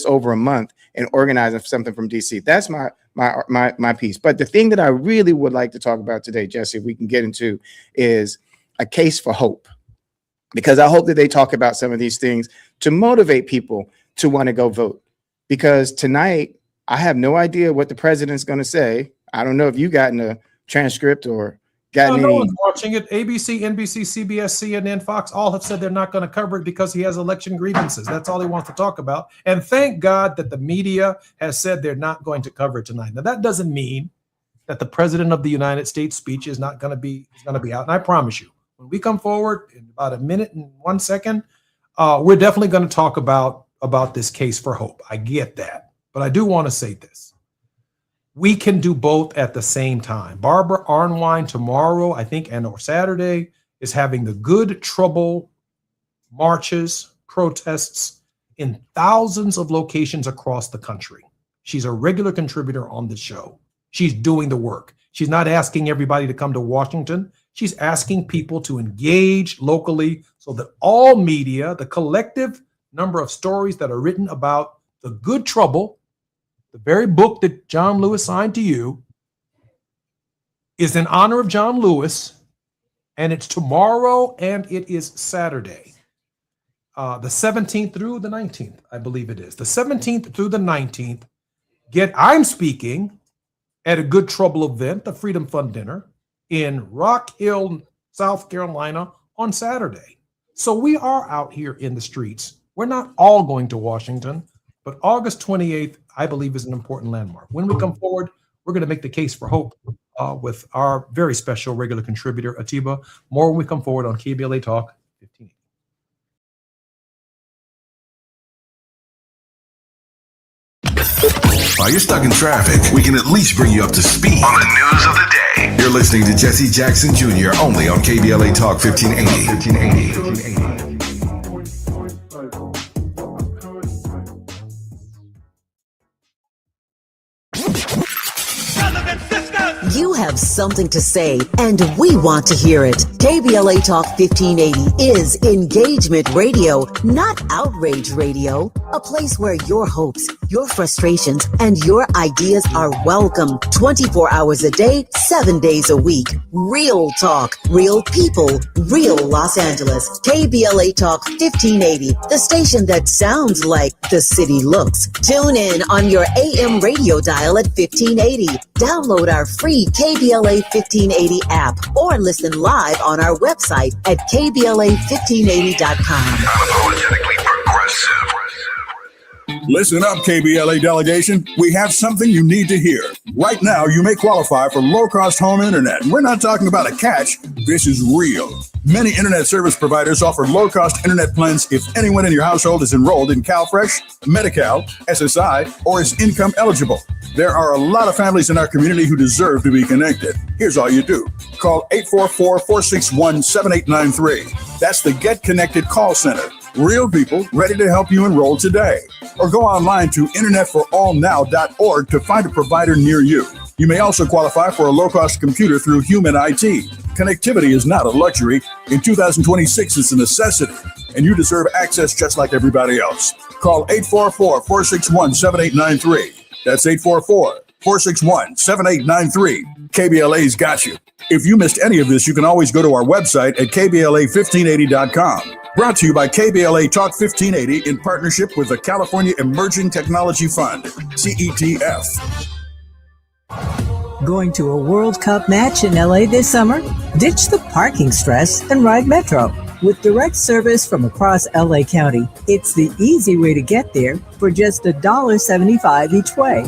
over a month, and organizing something from DC. That's my piece. But the thing that I really would like to talk about today, Jesse, if we can get into, is a case for hope. Because I hope that they talk about some of these things to motivate people to want to go vote. Because tonight, I have no idea what the president's going to say. I don't know if you gotten a transcript or gotten no any. one's watching it. ABC, NBC, CBS, CNN, Fox, all have said they're not going to cover it because he has election grievances. That's all he wants to talk about. And thank God that the media has said they're not going to cover it tonight. Now, that doesn't mean that the president of the United States speech is not going to be out. And I promise you, when we come forward in about a minute and 1 second, we're definitely going to talk about this case for hope. I get that. But I do want to say this. we can do both at the same time. Barbara Arnwine tomorrow, I think, or Saturday, is having the Good Trouble marches, protests in thousands of locations across the country. She's a regular contributor on the show. She's doing the work. She's not asking everybody to come to Washington. She's asking people to engage locally so that all media, the collective number of stories that are written about the Good Trouble, the very book that John Lewis signed to you, is in honor of John Lewis, and it's tomorrow and it is Saturday, the 17th through the 19th, I believe it is. The 17th through the 19th, I'm speaking at a Good Trouble event, the Freedom Fund Dinner, in Rock Hill, South Carolina on Saturday. So we are out here in the streets. We're not all going to Washington, but August 28th, I believe, is an important landmark. When we come forward, we're going to make the case for hope with our very special regular contributor, Atiba. More when we come forward on KBLA Talk 15. While you're stuck in traffic, we can at least bring you up to speed on the news of the day. You're listening to Jesse Jackson Jr. only on KBLA Talk 1580. You have something to say, and we want to hear it. KBLA Talk 1580 is engagement radio, not outrage radio. A place where your hopes, your frustrations, and your ideas are welcome 24 hours a day, 7 days a week. Real talk, real people, real Los Angeles. KBLA Talk 1580, the station that sounds like the city looks. Tune in on your AM radio dial at 1580. Download our free KBLA 1580 app or listen live on our website at KBLA1580.com. Unapologetically progressive. Listen up, KBLA delegation. We have something you need to hear. Right now, you may qualify for low-cost home internet. We're not talking about a catch. This is real. Many internet service providers offer low-cost internet plans if anyone in your household is enrolled in CalFresh, Medi-Cal, SSI, or is income eligible. There are a lot of families in our community who deserve to be connected. Here's all you do. Call 844-461-7893. That's the Get Connected call center. Real people ready to help you enroll today. Or go online to internetforallnow.org to find a provider near you. You may also qualify for a low-cost computer through Human IT. Connectivity is not a luxury. In 2026, it's a necessity, and you deserve access just like everybody else. Call 844-461-7893. That's 844-461-7893. KBLA's got you. If you missed any of this, you can always go to our website at KBLA1580.com. Brought to you by KBLA Talk 1580 in partnership with the California Emerging Technology Fund, CETF. Going to a World Cup match in LA this summer? Ditch the parking stress and ride Metro. With direct service from across LA County, it's the easy way to get there for just $1.75 each way.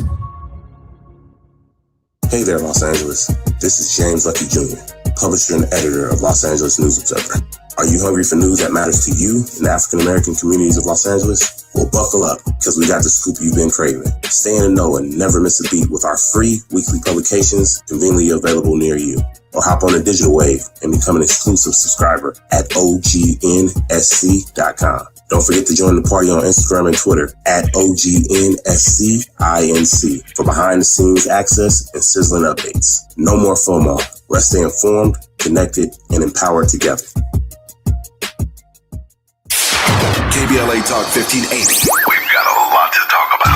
Hey there, Los Angeles. This is James Lucky Jr., publisher and editor of Los Angeles News Observer. Are you hungry for news that matters to you in the African-American communities of Los Angeles? Well, buckle up, because we got the scoop you've been craving. Stay in the know and never miss a beat with our free weekly publications conveniently available near you. Or hop on the digital wave and become an exclusive subscriber at OGNSC.com. Don't forget to join the party on Instagram and Twitter at OGNSCINC for behind-the-scenes access and sizzling updates. No more FOMO. Let's stay informed, connected, and empowered together. KBLA Talk 1580. We've got a lot to talk about.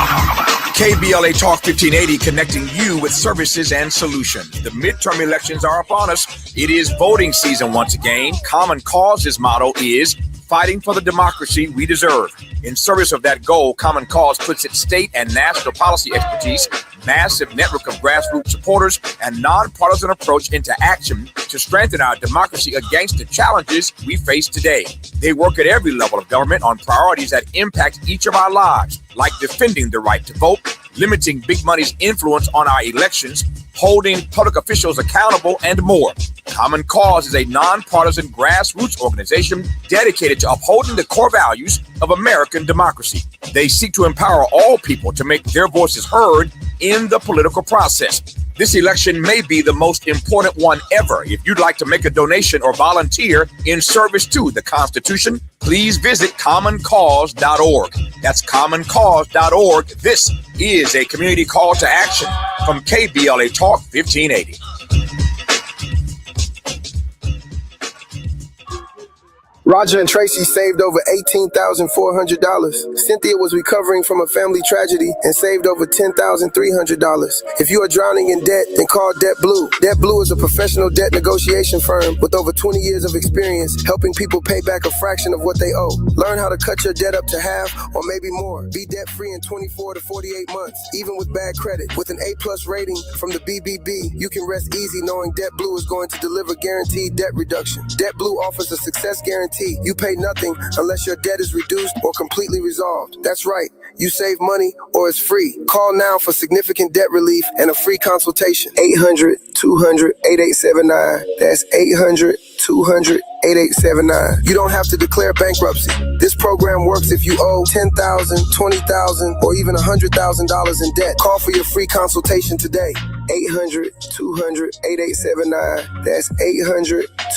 KBLA Talk 1580, connecting you with services and solutions. The midterm elections are upon us. It is voting season once again. Common Cause's motto is fighting for the democracy we deserve. In service of that goal, Common Cause puts its state and national policy expertise, massive network of grassroots supporters, and nonpartisan approach into action to strengthen our democracy against the challenges we face today. They work at every level of government on priorities that impact each of our lives, like defending the right to vote, limiting big money's influence on our elections, holding public officials accountable, and more. Common Cause is a nonpartisan grassroots organization dedicated to upholding the core values of American democracy. They seek to empower all people to make their voices heard in the political process. This election may be the most important one ever. If you'd like to make a donation or volunteer in service to the Constitution, please visit commoncause.org. That's commoncause.org. This is a community call to action from KBLA Talk 1580. Roger and Tracy saved over $18,400. Cynthia was recovering from a family tragedy and saved over $10,300. If you are drowning in debt, then call Debt Blue. Debt Blue is a professional debt negotiation firm with over 20 years of experience helping people pay back a fraction of what they owe. Learn how to cut your debt up to half or maybe more. Be debt-free in 24 to 48 months, even with bad credit. With an A+ rating from the BBB, you can rest easy knowing Debt Blue is going to deliver guaranteed debt reduction. Debt Blue offers a success guarantee. You pay nothing unless your debt is reduced or completely resolved. That's right. You save money or it's free. Call now for significant debt relief and a free consultation. 800-200-8879. That's 800-200-8879. You don't have to declare bankruptcy. This program works if you owe $10,000, $20,000, or even $100,000 in debt. Call for your free consultation today. 800-200-8879. That's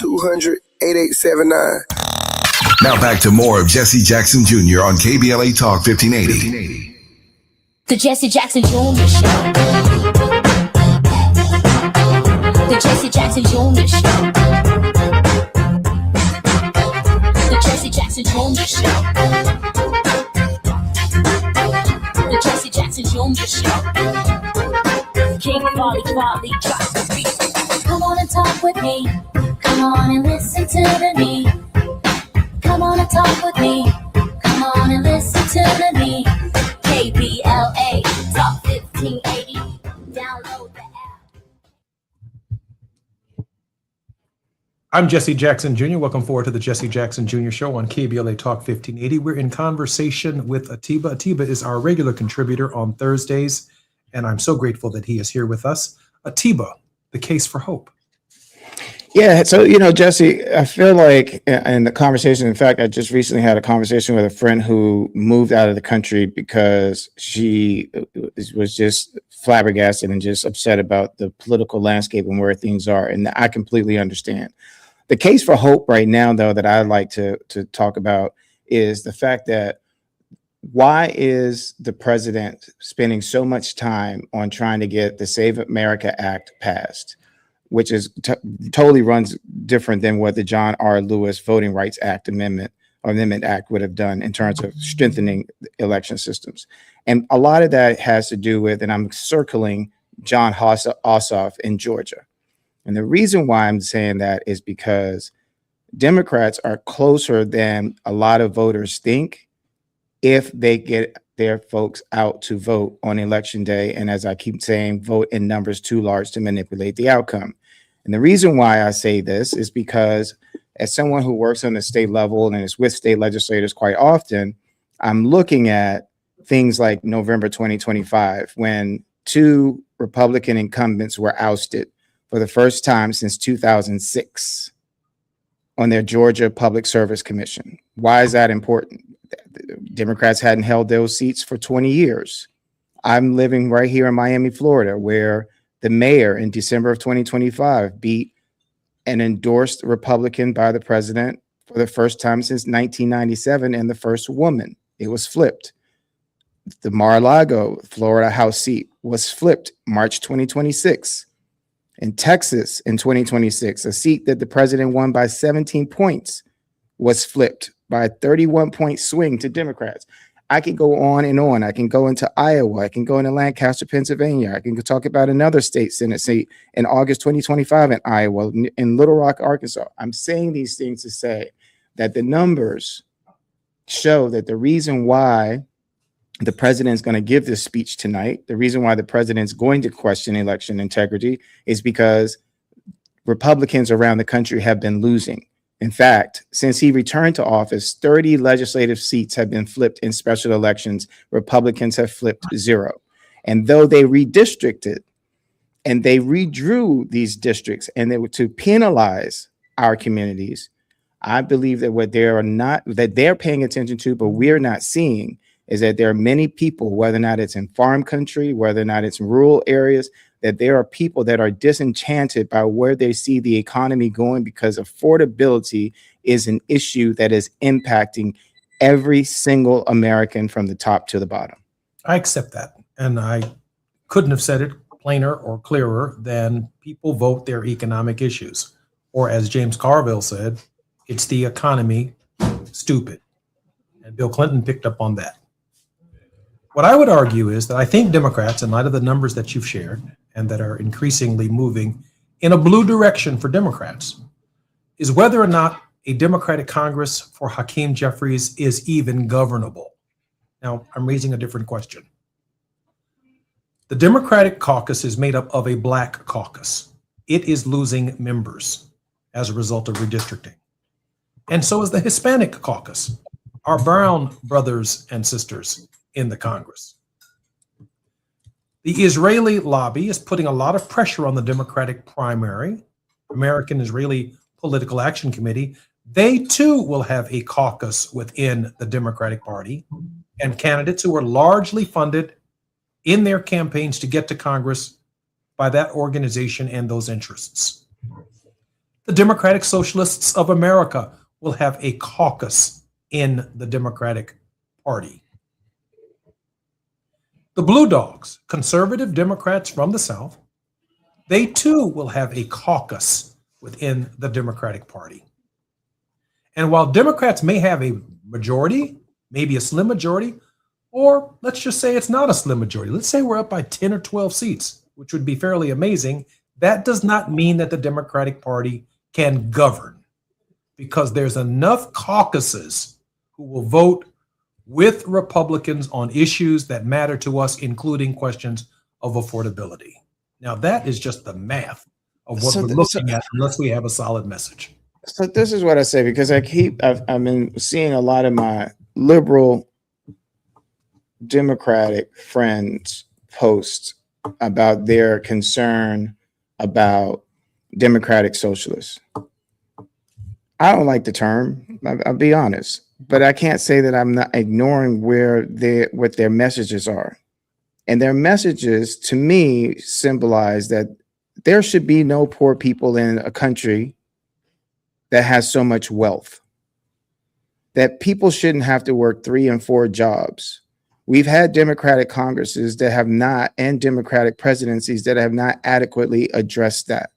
800-200-8879. Now back to more of Jesse Jackson Jr. on KBLA Talk 1580. The Jesse Jackson Jr. Show. The Jesse Jackson Jr. Show. The Jesse Jackson Jr. Show. The Jesse Jackson Jr. Show. King Wally drops the beat. Come on and talk with me. Come on and listen to the need. Come on and talk with me. Come on and listen to the need. KBLA Talk 1580. Download the app. I'm Jesse Jackson Jr. Welcome forward to the Jesse Jackson Jr. Show on KBLA Talk 1580. We're in conversation with Atiba. Atiba is our regular contributor on Thursdays, and I'm so grateful that he is here with us. Atiba, the case for hope. Yeah, so, Jesse, I feel like in the conversation, in fact, I just recently had a conversation with a friend who moved out of the country because she was just flabbergasted and just upset about the political landscape and where things are. And I completely understand. The case for hope right now, though, that I'd like to talk about is the fact that why is the president spending so much time on trying to get the Save America Act passed, which is totally runs different than what the John R. Lewis Voting Rights Act Amendment Act would have done in terms of strengthening election systems. And a lot of that has to do with, and I'm circling John Ossoff in Georgia. And the reason why I'm saying that is because Democrats are closer than a lot of voters think if they get their folks out to vote on election day. And as I keep saying, vote in numbers too large to manipulate the outcome. And the reason why I say this is because as someone who works on the state level and is with state legislators quite often, I'm looking at things like November 2025, when 2 Republican incumbents were ousted for the first time since 2006 on their Georgia Public Service Commission. Why is that important? Democrats hadn't held those seats for 20 years. I'm living right here in Miami, Florida, where the mayor in December of 2025 beat an endorsed Republican by the president for the first time since 1997 and the first woman. It was flipped. The Mar-a-Lago, Florida House seat was flipped March 2026. In Texas in 2026, a seat that the president won by 17 points was flipped by a 31-point swing to Democrats. I can go on and on. I can go into Iowa. I can go into Lancaster, Pennsylvania. I can talk about another state Senate seat in August 2025 in Iowa, in Little Rock, Arkansas. I'm saying these things to say that the numbers show that the reason why the president's going to give this speech tonight, the reason why the president's going to question election integrity is because Republicans around the country have been losing. In fact, since he returned to office, 30 legislative seats have been flipped in special elections. Republicans have flipped 0. And though they redistricted and they redrew these districts and they were to penalize our communities, I believe that what they're paying attention to, but we're not seeing, is that there are many people, whether or not it's in farm country, whether or not it's in rural areas, that there are people that are disenchanted by where they see the economy going because affordability is an issue that is impacting every single American from the top to the bottom. I accept that. And I couldn't have said it plainer or clearer than people vote their economic issues. Or as James Carville said, it's the economy, stupid. And Bill Clinton picked up on that. What I would argue is that I think Democrats, in light of the numbers that you've shared and that are increasingly moving in a blue direction for Democrats, is whether or not a Democratic Congress for Hakeem Jeffries is even governable. Now, I'm raising a different question. The Democratic caucus is made up of a black caucus. It is losing members as a result of redistricting. And so is the Hispanic caucus, our brown brothers and sisters in the Congress. The Israeli lobby is putting a lot of pressure on the Democratic primary, American Israeli Political Action Committee. They too will have a caucus within the Democratic Party, and candidates who are largely funded in their campaigns to get to Congress by that organization and those interests. The Democratic Socialists of America will have a caucus in the Democratic Party. The Blue Dogs, conservative Democrats from the South, they too will have a caucus within the Democratic Party. And while Democrats may have a majority, maybe a slim majority, or let's just say it's not a slim majority, let's say we're up by 10 or 12 seats, which would be fairly amazing, that does not mean that the Democratic Party can govern, because there's enough caucuses who will vote with Republicans on issues that matter to us, including questions of affordability. Now, that is just the math of what we're looking at, unless we have a solid message. So this is what I say, because I've been seeing a lot of my liberal Democratic friends post about their concern about Democratic Socialists. I don't like the term, I'll be honest, but I can't say that I'm not ignoring what their messages are. And their messages, to me, symbolize that there should be no poor people in a country that has so much wealth, that people shouldn't have to work 3 and 4 jobs. We've had Democratic Congresses that have not, and Democratic presidencies that have not adequately addressed that.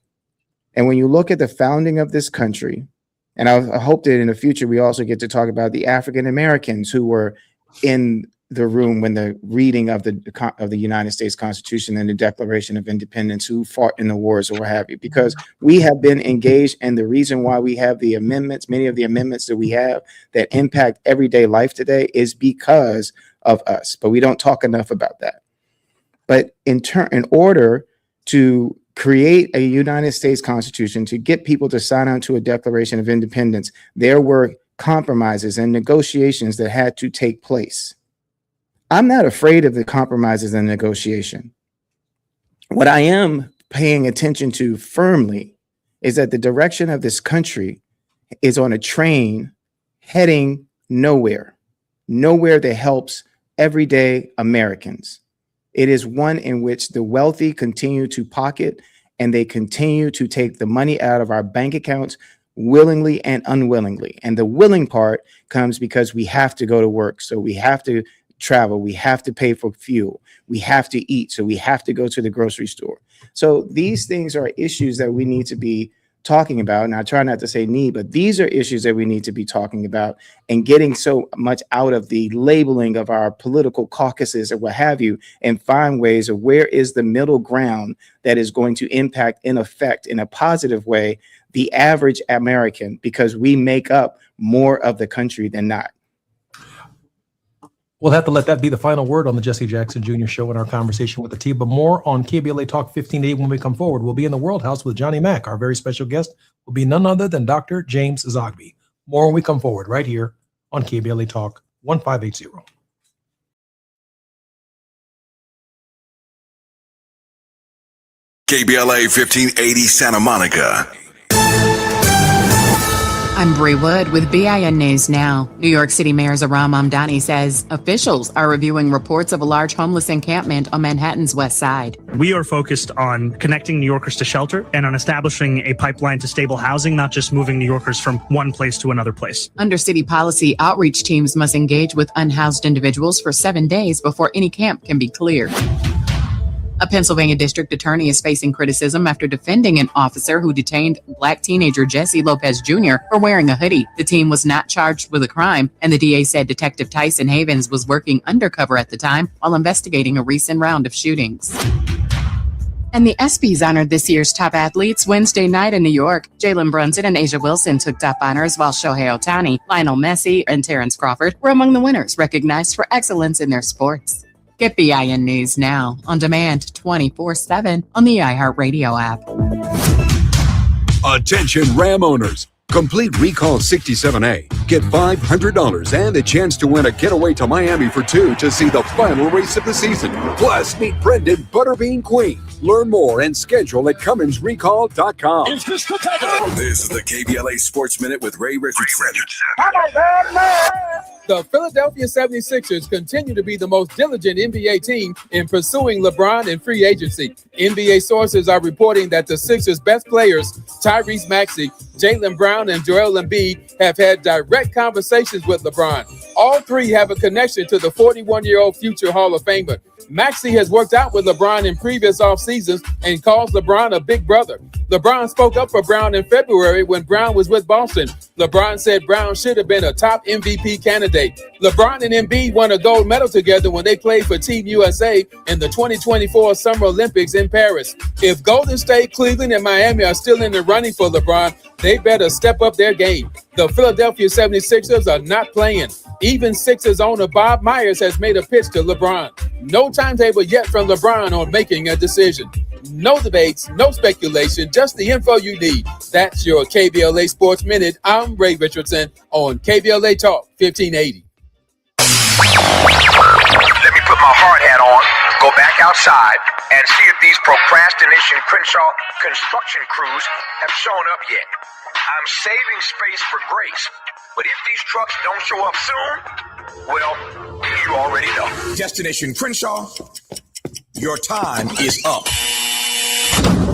And when you look at the founding of this country, and I hope that in the future we also get to talk about the African Americans who were in the room when the reading of the United States Constitution and the Declaration of Independence, who fought in the wars or what have you, because we have been engaged. And the reason why we have the amendments, many of the amendments that we have that impact everyday life today, is because of us. But we don't talk enough about that. But in order to create a United States Constitution, to get people to sign on to a Declaration of Independence, there were compromises and negotiations that had to take place. I'm not afraid of the compromises and negotiation. What I am paying attention to firmly is that the direction of this country is on a train heading nowhere that helps everyday Americans. It is one in which the wealthy continue to pocket, and they continue to take the money out of our bank accounts willingly and unwillingly. And the willing part comes because we have to go to work. So we have to travel. We have to pay for fuel. We have to eat. So we have to go to the grocery store. So these things are issues that we need to be talking about. And I try not to say need, but these are issues that we need to be talking about, and getting so much out of the labeling of our political caucuses or what have you, and find ways of where is the middle ground that is going to impact, in effect, in a positive way, the average American, because we make up more of the country than not. We'll have to let that be the final word on the Jesse Jackson Jr. Show and our conversation with the team. But more on KBLA Talk 1580 when we come forward. We'll be in the World House with Johnny Mack. Our very special guest will be none other than Dr. James Zogby. More when we come forward right here on KBLA Talk 1580. KBLA 1580 Santa Monica. I'm Bree Wood with BIN News Now. New York City Mayor Zohran Mamdani says officials are reviewing reports of a large homeless encampment on Manhattan's West Side. We are focused on connecting New Yorkers to shelter and on establishing a pipeline to stable housing, not just moving New Yorkers from one place to another place. Under city policy, outreach teams must engage with unhoused individuals for 7 days before any camp can be cleared. A Pennsylvania district attorney is facing criticism after defending an officer who detained Black teenager Jesse Lopez Jr. for wearing a hoodie. The teen was not charged with a crime, and the DA said Detective Tyson Havens was working undercover at the time while investigating a recent round of shootings. And the ESPYs honored this year's top athletes Wednesday night in New York. Jalen Brunson and Asia Wilson took top honors, while Shohei Ohtani, Lionel Messi, and Terrence Crawford were among the winners recognized for excellence in their sports. Get BIN News Now on demand 24/7 on the iHeartRadio app. Attention Ram owners. Complete Recall 67A. Get $500 and a chance to win a getaway to Miami for two to see the final race of the season. Plus, meet Brendan Butterbean Queen. Learn more and schedule at CumminsRecall.com. This is the KBLA Sports Minute with Ray Richardson. The Philadelphia 76ers continue to be the most diligent NBA team in pursuing LeBron in free agency. NBA sources are reporting that the Sixers' best players, Tyrese Maxey, Jaylen Brown, and Joel Embiid, have had direct conversations with LeBron. All three have a connection to the 41-year-old future Hall of Famer. Maxey has worked out with LeBron in previous off seasons and calls LeBron a big brother. LeBron spoke up for Brown in February when Brown was with Boston. LeBron said Brown should have been a top MVP candidate. LeBron and Embiid won a gold medal together when they played for Team USA in the 2024 Summer Olympics in Paris. If Golden State, Cleveland, and Miami are still in the running for LeBron, they better step up their game. The Philadelphia 76ers are not playing. Even Sixers owner Bob Myers has made a pitch to LeBron. No timetable yet from LeBron on making a decision. No debates, no speculation, just the info you need. That's your KBLA Sports Minute. I'm Ray Richardson on KBLA Talk 1580. Let me put my hard hat on, go back outside, and see if these procrastination Crenshaw construction crews have shown up yet. I'm saving space for grace, but if these trucks don't show up soon, well, you already know. Destination Crenshaw, your time is up.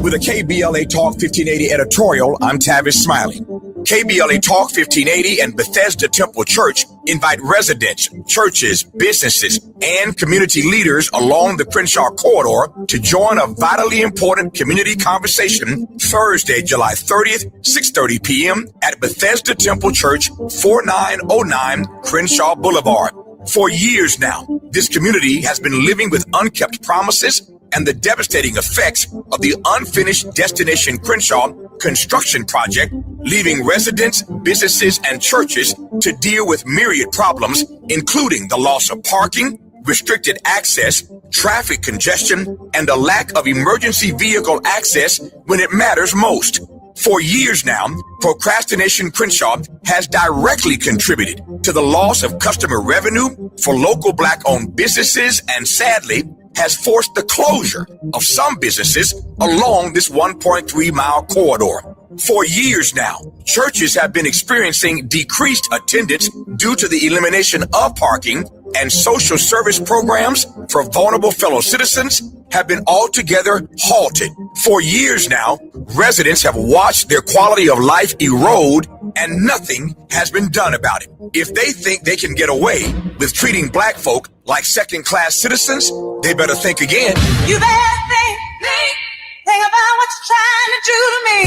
With a KBLA Talk 1580 editorial, I'm Tavis Smiley. KBLA Talk 1580 and Bethesda Temple Church invite residents, churches, businesses, and community leaders along the Crenshaw corridor to join a vitally important community conversation Thursday, July 30th, 6:30 p.m. at Bethesda Temple Church, 4909 Crenshaw Boulevard. For years now, this community has been living with unkept promises and the devastating effects of the unfinished Destination Crenshaw construction project, leaving residents, businesses, and churches to deal with myriad problems, including the loss of parking, restricted access, traffic congestion, and a lack of emergency vehicle access when it matters most. For years now, Procrastination Crenshaw has directly contributed to the loss of customer revenue for local Black-owned businesses and, sadly, has forced the closure of some businesses along this 1.3-mile corridor. For years now, churches have been experiencing decreased attendance due to the elimination of parking, and social service programs for vulnerable fellow citizens have been altogether halted. For years now, residents have watched their quality of life erode, and nothing has been done about it. If they think they can get away with treating Black folk like second-class citizens, they better think again. You better think about what you're trying to do to me.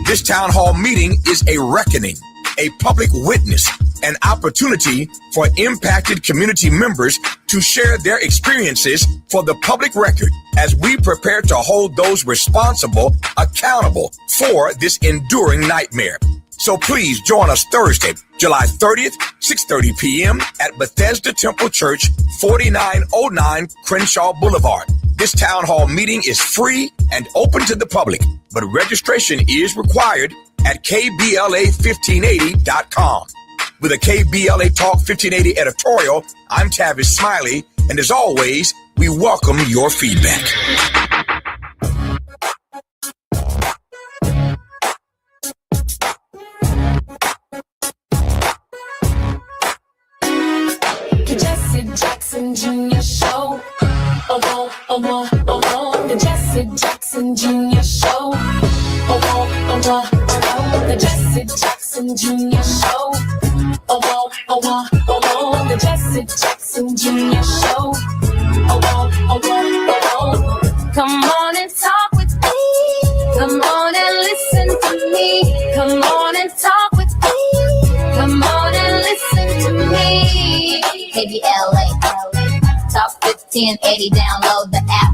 This town hall meeting is a reckoning, a public witness, an opportunity for impacted community members to share their experiences for the public record as we prepare to hold those responsible accountable for this enduring nightmare. So please join us Thursday, July 30th, 6:30 p.m. at Bethesda Temple Church, 4909 Crenshaw Boulevard. This town hall meeting is free and open to the public, but registration is required at KBLA1580.com. With a KBLA Talk 1580 editorial, I'm Tavis Smiley, and as always, we welcome your feedback. Jackson Jr. Show. The Jesse Jackson Jr. Show. The Jesse Jackson Jr. Show. The Jesse Jackson Jr. Show. Come on and talk with me. Come on and listen to me. Come on and talk with me. Come on and listen to me. KBLA Talk 1580. Download the app.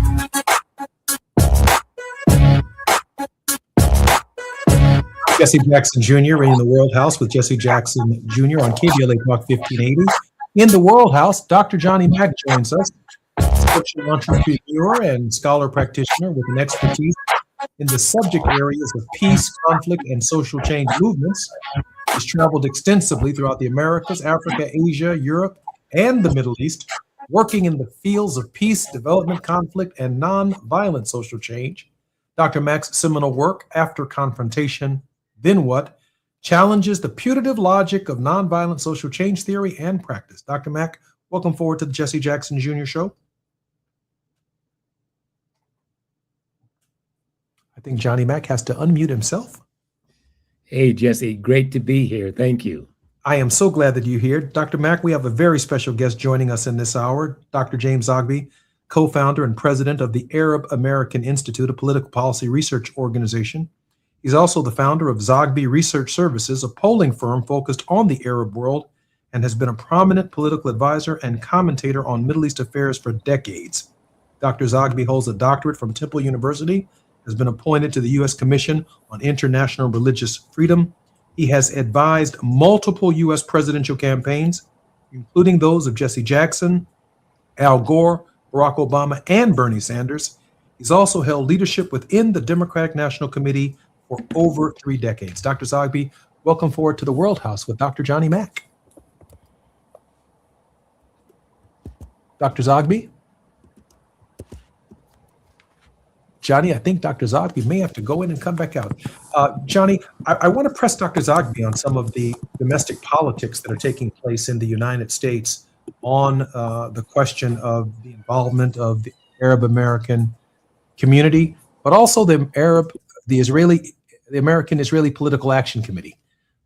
Jesse Jackson Jr. in the World House with Jesse Jackson Jr. on KBLA Talk 1580. In the World House, Dr. Johnny Mack joins us, social entrepreneur and scholar practitioner with an expertise in the subject areas of peace, conflict, and social change movements. He's traveled extensively throughout the Americas, Africa, Asia, Europe, and the Middle East, working in the fields of peace, development, conflict, and non-violent social change. Dr. Mack's seminal work, After Confrontation, Then What?, challenges the putative logic of nonviolent social change theory and practice. Dr. Mack, welcome forward to the Jesse Jackson Jr. Show. I think Johnny Mack has to unmute himself. Hey, Jesse, great to be here. Thank you. I am so glad that you're here. Dr. Mack, we have a very special guest joining us in this hour, Dr. James Zogby, co-founder and president of the Arab American Institute, a political policy research organization. He's also the founder of Zogby Research Services, a polling firm focused on the Arab world, and has been a prominent political advisor and commentator on Middle East affairs for decades. Dr. Zogby holds a doctorate from Temple University, has been appointed to the U.S. Commission on International Religious Freedom. He has advised multiple U.S. presidential campaigns, including those of Jesse Jackson, Al Gore, Barack Obama, and Bernie Sanders. He's also held leadership within the Democratic National Committee for over 3 decades. Dr. Zogby, welcome forward to the World House with Dr. Johnny Mack. Dr. Zogby? Johnny, I think Dr. Zogby may have to go in and come back out. Johnny, I want to press Dr. Zogby on some of the domestic politics that are taking place in the United States on the question of the involvement of the Arab American community, but also the American Israeli Political Action Committee,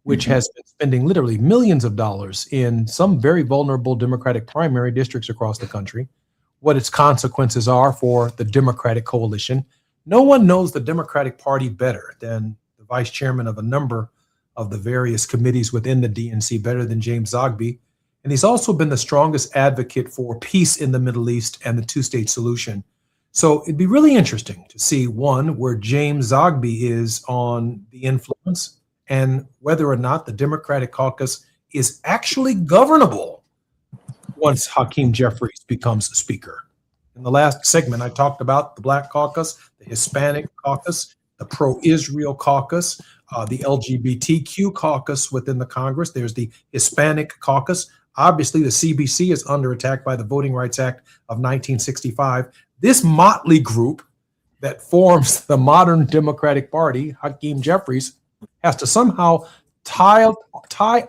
which has been spending literally millions of dollars in some very vulnerable Democratic primary districts across the country, what its consequences are for the Democratic coalition. No one knows the Democratic Party better than the vice chairman of a number of the various committees within the DNC, better than James Zogby. And he's also been the strongest advocate for peace in the Middle East and the two-state solution. So it'd be really interesting to see, one, where James Zogby is on the influence and whether or not the Democratic caucus is actually governable once Hakeem Jeffries becomes Speaker. In the last segment, I talked about the Black Caucus, the Hispanic Caucus, the pro-Israel caucus, the LGBTQ caucus within the Congress. There's the Hispanic caucus. Obviously, the CBC is under attack by the Voting Rights Act of 1965. This motley group that forms the modern Democratic Party, Hakeem Jeffries, has to somehow tie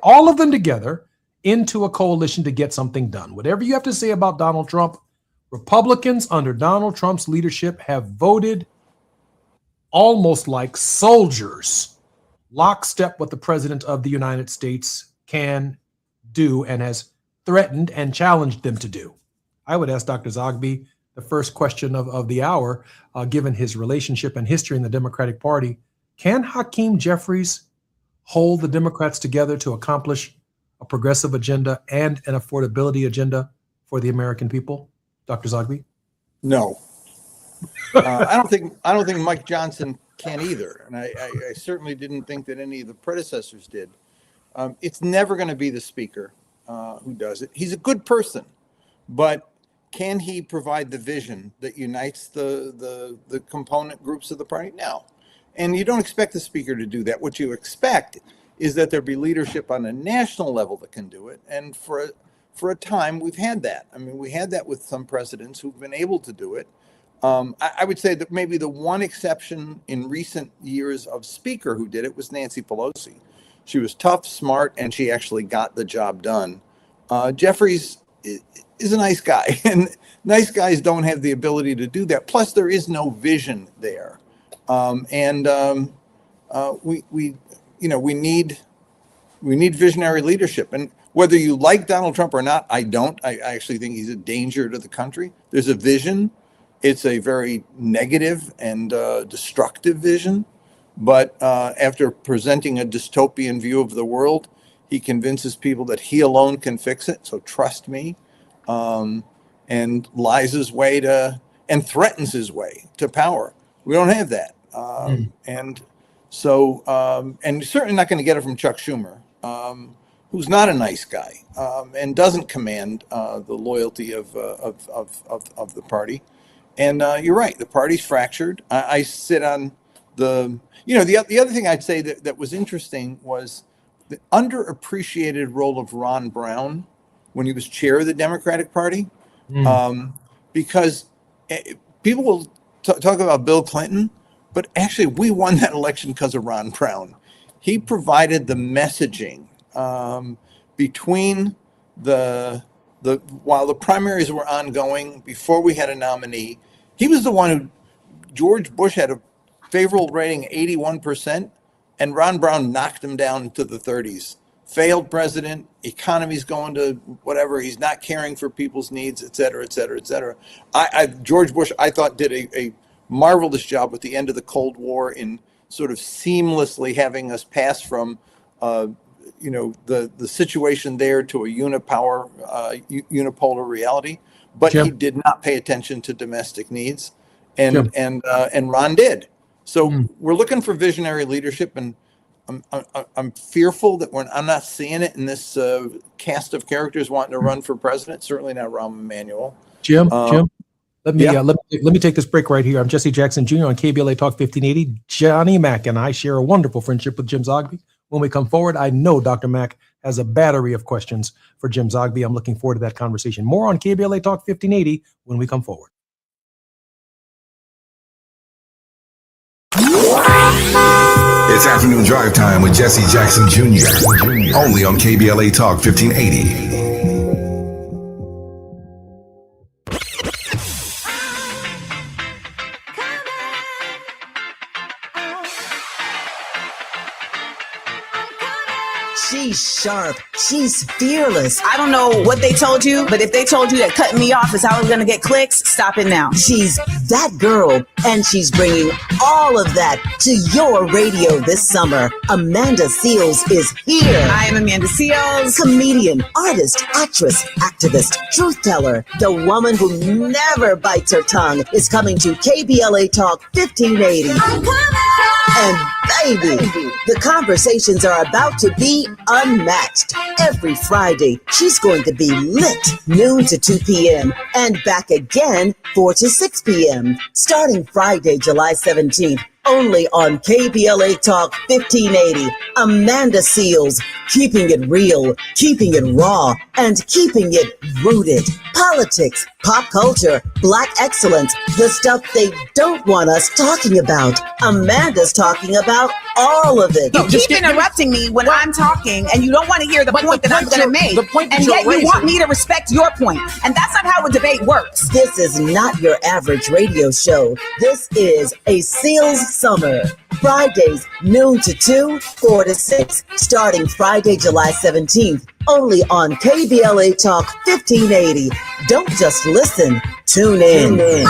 all of them together into a coalition to get something done. Whatever you have to say about Donald Trump, Republicans under Donald Trump's leadership have voted almost like soldiers, lockstep what the President of the United States can do and has threatened and challenged them to do. I would ask Dr. Zogby the first question of the hour, given his relationship and history in the Democratic Party. Can Hakeem Jeffries hold the Democrats together to accomplish a progressive agenda and an affordability agenda for the American people? Dr. Zogby? No. I don't think Mike Johnson can either. And I certainly didn't think that any of the predecessors did. It's never going to be the Speaker who does it. He's a good person, but can he provide the vision that unites the component groups of the party? No. And you don't expect the Speaker to do that. What you expect is that there be leadership on a national level that can do it. And for a time, we've had that. I mean, we had that with some presidents who've been able to do it. I would say that maybe the one exception in recent years of Speaker who did it was Nancy Pelosi. She was tough, smart, and she actually got the job done. Jeffries is a nice guy, and nice guys don't have the ability to do that. Plus, there is no vision there, we need visionary leadership. And whether you like Donald Trump or not, I don't. I actually think he's a danger to the country. There's a vision. It's a very negative and destructive vision. But after presenting a dystopian view of the world, he convinces people that he alone can fix it. So trust me, and lies his way to, and threatens his way to power. We don't have that. And so, and you're certainly not going to get it from Chuck Schumer, who's not a nice guy, and doesn't command the loyalty of the party. And you're right, the party's fractured. I sit on the other thing I'd say that was interesting was the underappreciated role of Ron Brown when he was chair of the Democratic Party, because people will talk about Bill Clinton, but actually we won that election because of Ron Brown. He provided the messaging between while the primaries were ongoing, before we had a nominee. He was the one who, George Bush had a favorable rating 81%, and Ron Brown knocked him down to the 30s. Failed president, economy's going to whatever, he's not caring for people's needs, et cetera, et cetera, et cetera. George Bush, I thought, did a marvelous job at the end of the Cold War in sort of seamlessly having us pass from the situation there to a unipolar reality. But he did not pay attention to domestic needs, and Ron did. So we're looking for visionary leadership, and I'm fearful that I'm not seeing it in this cast of characters wanting to run for president. Certainly not Rahm Emanuel. Jim, let me take this break right here. I'm Jesse Jackson Jr. on KBLA Talk 1580. Johnny Mack and I share a wonderful friendship with Jim Zogby. When we come forward, I know Dr. Mack has a battery of questions for Jim Zogby. I'm looking forward to that conversation. More on KBLA Talk 1580 when we come forward. It's afternoon drive time with Jesse Jackson Jr. Only on KBLA Talk 1580. She's sharp. She's fearless. I don't know what they told you, but if they told you that cutting me off is how we're going to get clicks, stop it now. She's that girl, and she's bringing all of that to your radio this summer. Amanda Seales is here. I am Amanda Seales. Comedian, artist, actress, activist, truth teller. The woman who never bites her tongue is coming to KBLA Talk 1580. And baby, the conversations are about to be unmatched. Every Friday, she's going to be lit noon to 2 p.m. and back again 4 to 6 p.m. starting Friday, July 17th. Only on KBLA Talk 1580. Amanda Seales, keeping it real, keeping it raw, and keeping it rooted. Politics, pop culture, Black excellence, the stuff they don't want us talking about. Amanda's talking about all of it. You keep interrupting me when I'm talking, and you don't want to hear the point that I'm going to make. And yet you want me to respect your point. And that's not how a debate works. This is not your average radio show. This is a Seales Summer. Fridays, noon to 2, 4 to 6, starting Friday, July 17th, only on KBLA Talk 1580. Don't just listen, tune in.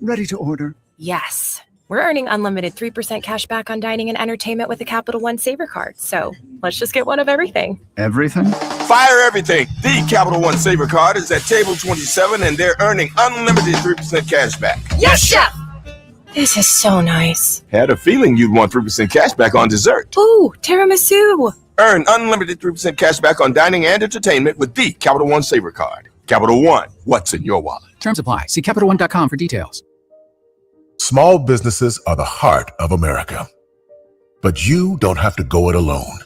Ready to order? Yes. We're earning unlimited 3% cash back on dining and entertainment with a Capital One Saver card. So let's just get one of everything. Everything? Fire everything. The Capital One Saver card is at table 27, and they're earning unlimited 3% cash back. Yes, chef! This is so nice. Had a feeling you'd want 3% cash back on dessert. Ooh, tiramisu. Earn unlimited 3% cash back on dining and entertainment with the Capital One Saver card. Capital One, what's in your wallet? Terms apply. See CapitalOne.com for details. Small businesses are the heart of America. But you don't have to go it alone.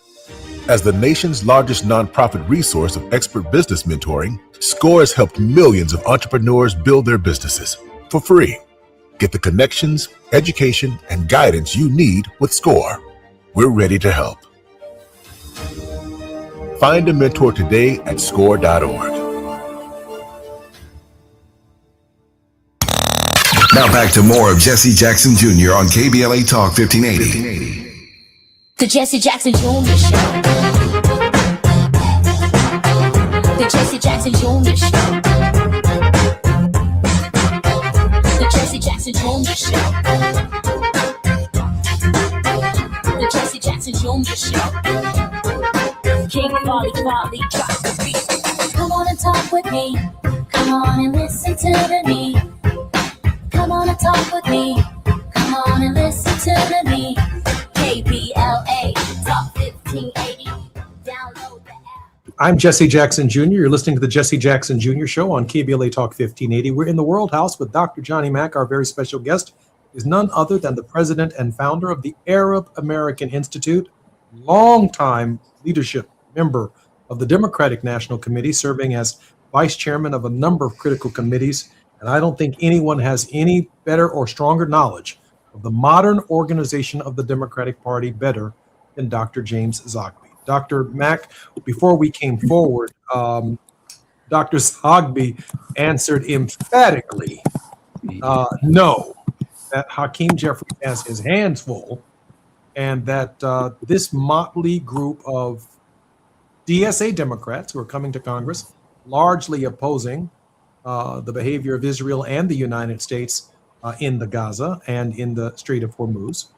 As the nation's largest nonprofit resource of expert business mentoring, SCORE has helped millions of entrepreneurs build their businesses for free. Get the connections, education, and guidance you need with SCORE. We're ready to help. Find a mentor today at score.org. Now back to more of Jesse Jackson Jr. on KBLA Talk 1580. The Jesse Jackson Jr. Show. The Jesse Jackson Jr. Show. The Jesse Jackson Jr. Show. The Jesse Jackson Jr. Show. King Volley, drop the beat. Come on and talk with me. Come on and listen to me. Come on and talk with me. Come on and listen to me. KBLA Talk 1580. Download the app. I'm Jesse Jackson Jr. You're listening to the Jesse Jackson Jr. Show on KBLA Talk 1580. We're in the World House with Dr. Johnny Mack. Our very special guest is none other than the president and founder of the Arab American Institute, longtime leadership member of the Democratic National Committee, serving as vice chairman of a number of critical committees. And I don't think anyone has any better or stronger knowledge of the modern organization of the Democratic Party better than Dr. James Zogby. Dr. Mack, before we came forward, Dr. Zogby answered emphatically no, that Hakeem Jeffries has his hands full, and that this motley group of DSA Democrats who are coming to Congress, largely opposing the behavior of Israel and the United States in the Gaza and in the Strait of Hormuz.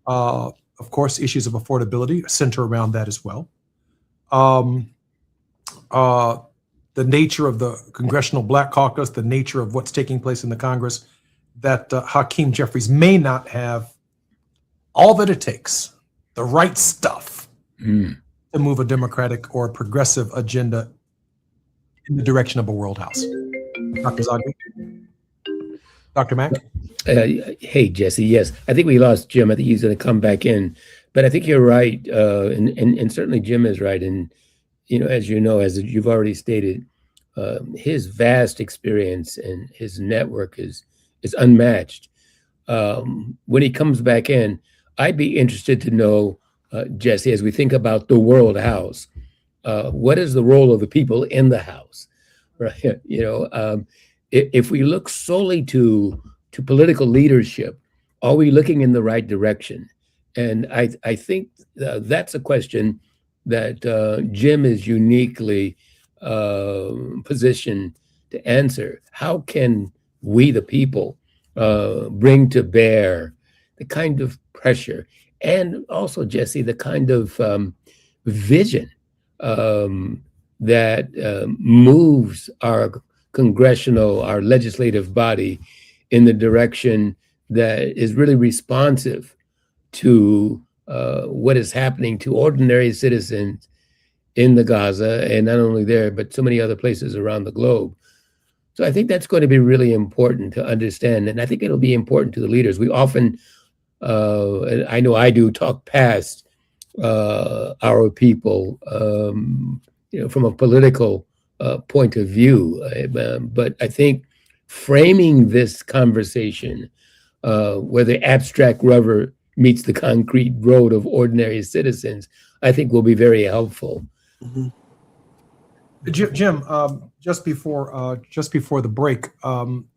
Of course, issues of affordability center around that as well. The nature of the Congressional Black Caucus, the nature of what's taking place in the Congress, that Hakeem Jeffries may not have all that it takes, the right stuff, to move a democratic or progressive agenda in the direction of a world house. Dr. Zogby? Dr. Mack? Hey, Jesse. Yes, I think we lost Jim. I think he's going to come back in. But I think you're right. And certainly Jim is right. And, as you've already stated, his vast experience and his network is unmatched. When he comes back in, I'd be interested to know, Jesse, as we think about the world house, what is the role of the people in the house? Right? If we look solely to political leadership, are we looking in the right direction? And I think that's a question that Jim is uniquely positioned to answer. How can we, the people, bring to bear the kind of pressure and also, Jesse, the kind of vision that moves our our legislative body in the direction that is really responsive to what is happening to ordinary citizens in the Gaza, and not only there, but so many other places around the globe. So I think that's going to be really important to understand, and I think it'll be important to the leaders. We often, and I know I do, talk past our people, from a political point of view. But I think framing this conversation where the abstract rubber meets the concrete road of ordinary citizens, I think will be very helpful. Mm-hmm. Jim, just before the break,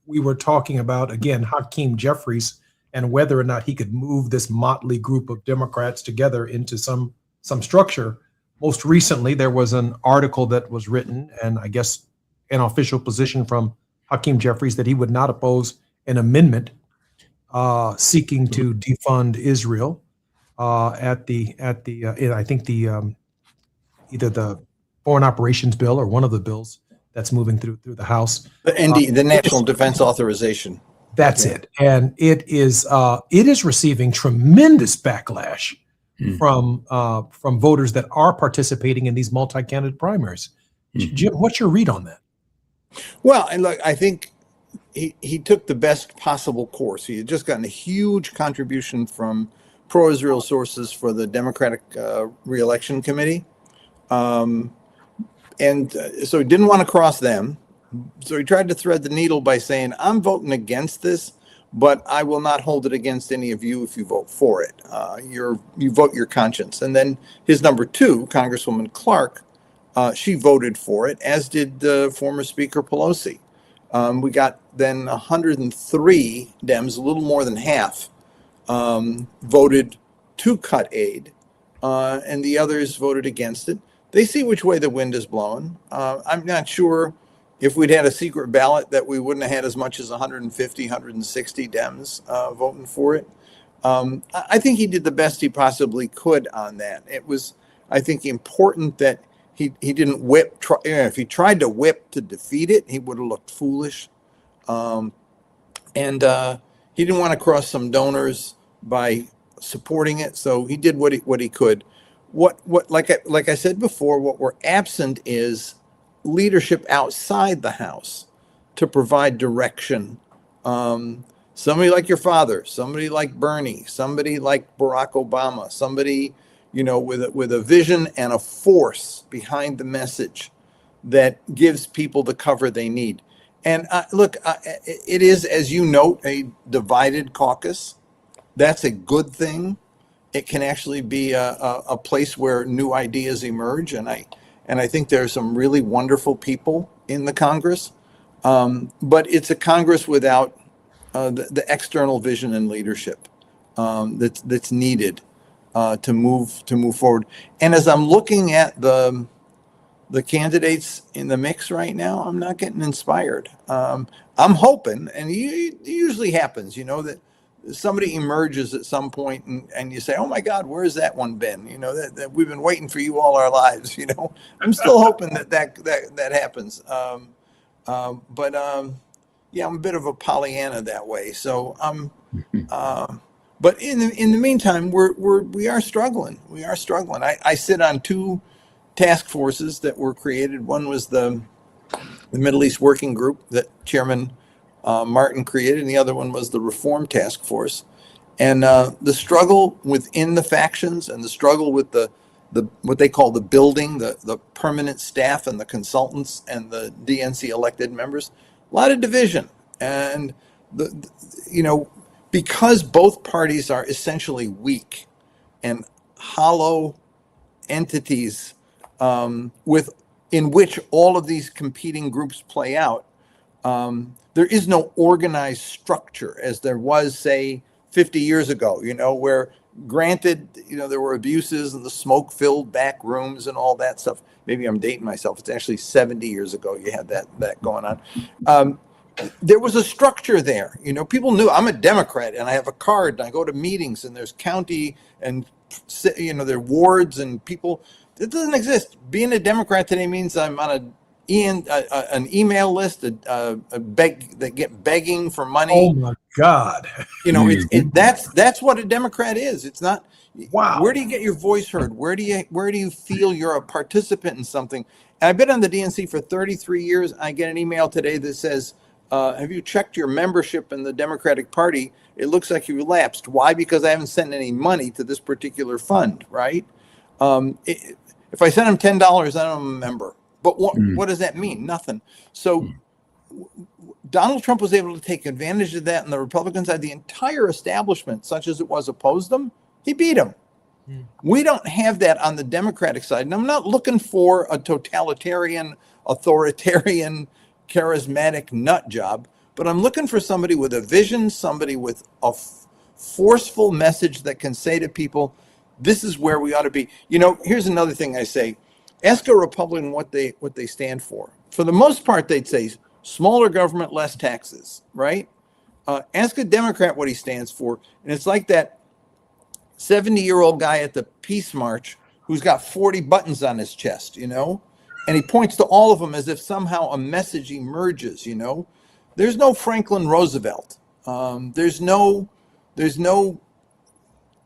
we were talking about, again, Hakeem Jeffries and whether or not he could move this motley group of Democrats together into some structure. Most recently, there was an article that was written, and I guess an official position from Hakeem Jeffries, that he would not oppose an amendment seeking to defund Israel I think either the Foreign Operations Bill or one of the bills that's moving through the House. The National Defense Authorization. That's it, and it is receiving tremendous backlash from voters that are participating in these multi-candidate primaries. Jim, what's your read on that? Well, and look, I think he took the best possible course. He had just gotten a huge contribution from pro-Israel sources for the Democratic Re-election Committee. So he didn't want to cross them. So he tried to thread the needle by saying, I'm voting against this, but I will not hold it against any of you if you vote for it. You vote your conscience. And then his number two, Congresswoman Clark, She voted for it, as did former Speaker Pelosi. We got then 103 Dems, a little more than half, voted to cut aid, and the others voted against it. They see which way the wind is blowing. I'm not sure if we'd had a secret ballot that we wouldn't have had as much as 150, 160 Dems voting for it. I think he did the best he possibly could on that. It was, I think, important that he didn't whip. If he tried to whip to defeat it, he would have looked foolish. And he didn't want to cross some donors by supporting it, so he did what he could. Like I said before, what we're absent is leadership outside the House to provide direction. Somebody like your father, somebody like Bernie, somebody like Barack Obama, somebody, with a vision and a force behind the message that gives people the cover they need. And look, it is, as you note, a divided caucus. That's a good thing. It can actually be a place where new ideas emerge, and I think there are some really wonderful people in the Congress, but it's a Congress without the external vision and leadership that's needed to move forward. And as I'm looking at the candidates in the mix right now, I'm not getting inspired. I'm hoping, and it usually happens, that somebody emerges at some point and you say, oh my God, where's that one been? That we've been waiting for you all our lives. I'm still hoping that happens. Yeah, I'm a bit of a Pollyanna that way. So but in the meantime, we are struggling. We are struggling. I sit on two task forces that were created. One was the Middle East Working Group that Chairman Martin created, and the other one was the Reform Task Force. And the struggle within the factions and the struggle with the what they call the building, the permanent staff and the consultants and the DNC elected members, a lot of division. And because both parties are essentially weak and hollow entities in which all of these competing groups play out, there is no organized structure as there was, say, 50 years ago, where granted, there were abuses and the smoke-filled back rooms and all that stuff. Maybe I'm dating myself. It's actually 70 years ago you had that going on. There was a structure there. People knew I'm a Democrat and I have a card and I go to meetings and there's county and, there are wards and people. It doesn't exist. Being a Democrat today means I'm on an email list that get begging for money. Oh my God! That's what a Democrat is. It's not. Wow. Where do you get your voice heard? Where do you feel you're a participant in something? And I've been on the DNC for 33 years. I get an email today that says, "Have you checked your membership in the Democratic Party? It looks like you lapsed. Why? Because I haven't sent any money to this particular fund, right? If I send them $10, I don't am a member." But what does that mean? Nothing. So Donald Trump was able to take advantage of that, and the Republicans had the entire establishment, such as it was, opposed them. He beat them. We don't have that on the Democratic side. And I'm not looking for a totalitarian, authoritarian, charismatic nut job, but I'm looking for somebody with a vision, somebody with a forceful message that can say to people, this is where we ought to be. Here's another thing I say. Ask a Republican what they stand for. For the most part, they'd say smaller government, less taxes, right? Ask a Democrat what he stands for, and it's like that 70-year-old guy at the Peace March who's got 40 buttons on his chest, and he points to all of them as if somehow a message emerges, There's no Franklin Roosevelt. There's no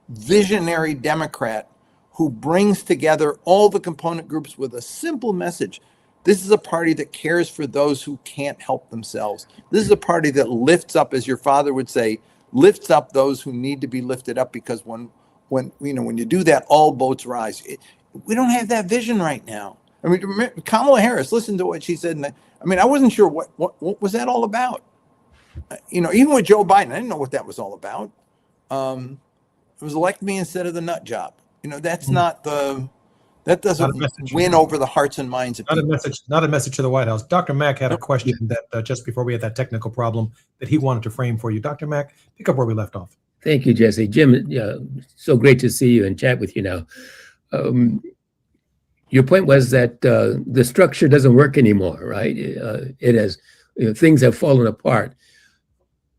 visionary Democrat who brings together all the component groups with a simple message. This is a party that cares for those who can't help themselves. This is a party that lifts up, as your father would say, lifts up those who need to be lifted up, because when you do that, all boats rise. We don't have that vision right now. I mean, Kamala Harris, listen to what she said. I wasn't sure what was that all about. Even with Joe Biden, I didn't know what that was all about. It was elect me instead of the nut job. That's not the That doesn't win over the hearts and minds of people. Not a message to the White House. Dr. Mack had a question that just before we had that technical problem that he wanted to frame for you. Dr. Mack, pick up where we left off. Thank you, Jesse. Jim, so great to see you and chat with you now. Your point was that the structure doesn't work anymore, right? It has, things have fallen apart.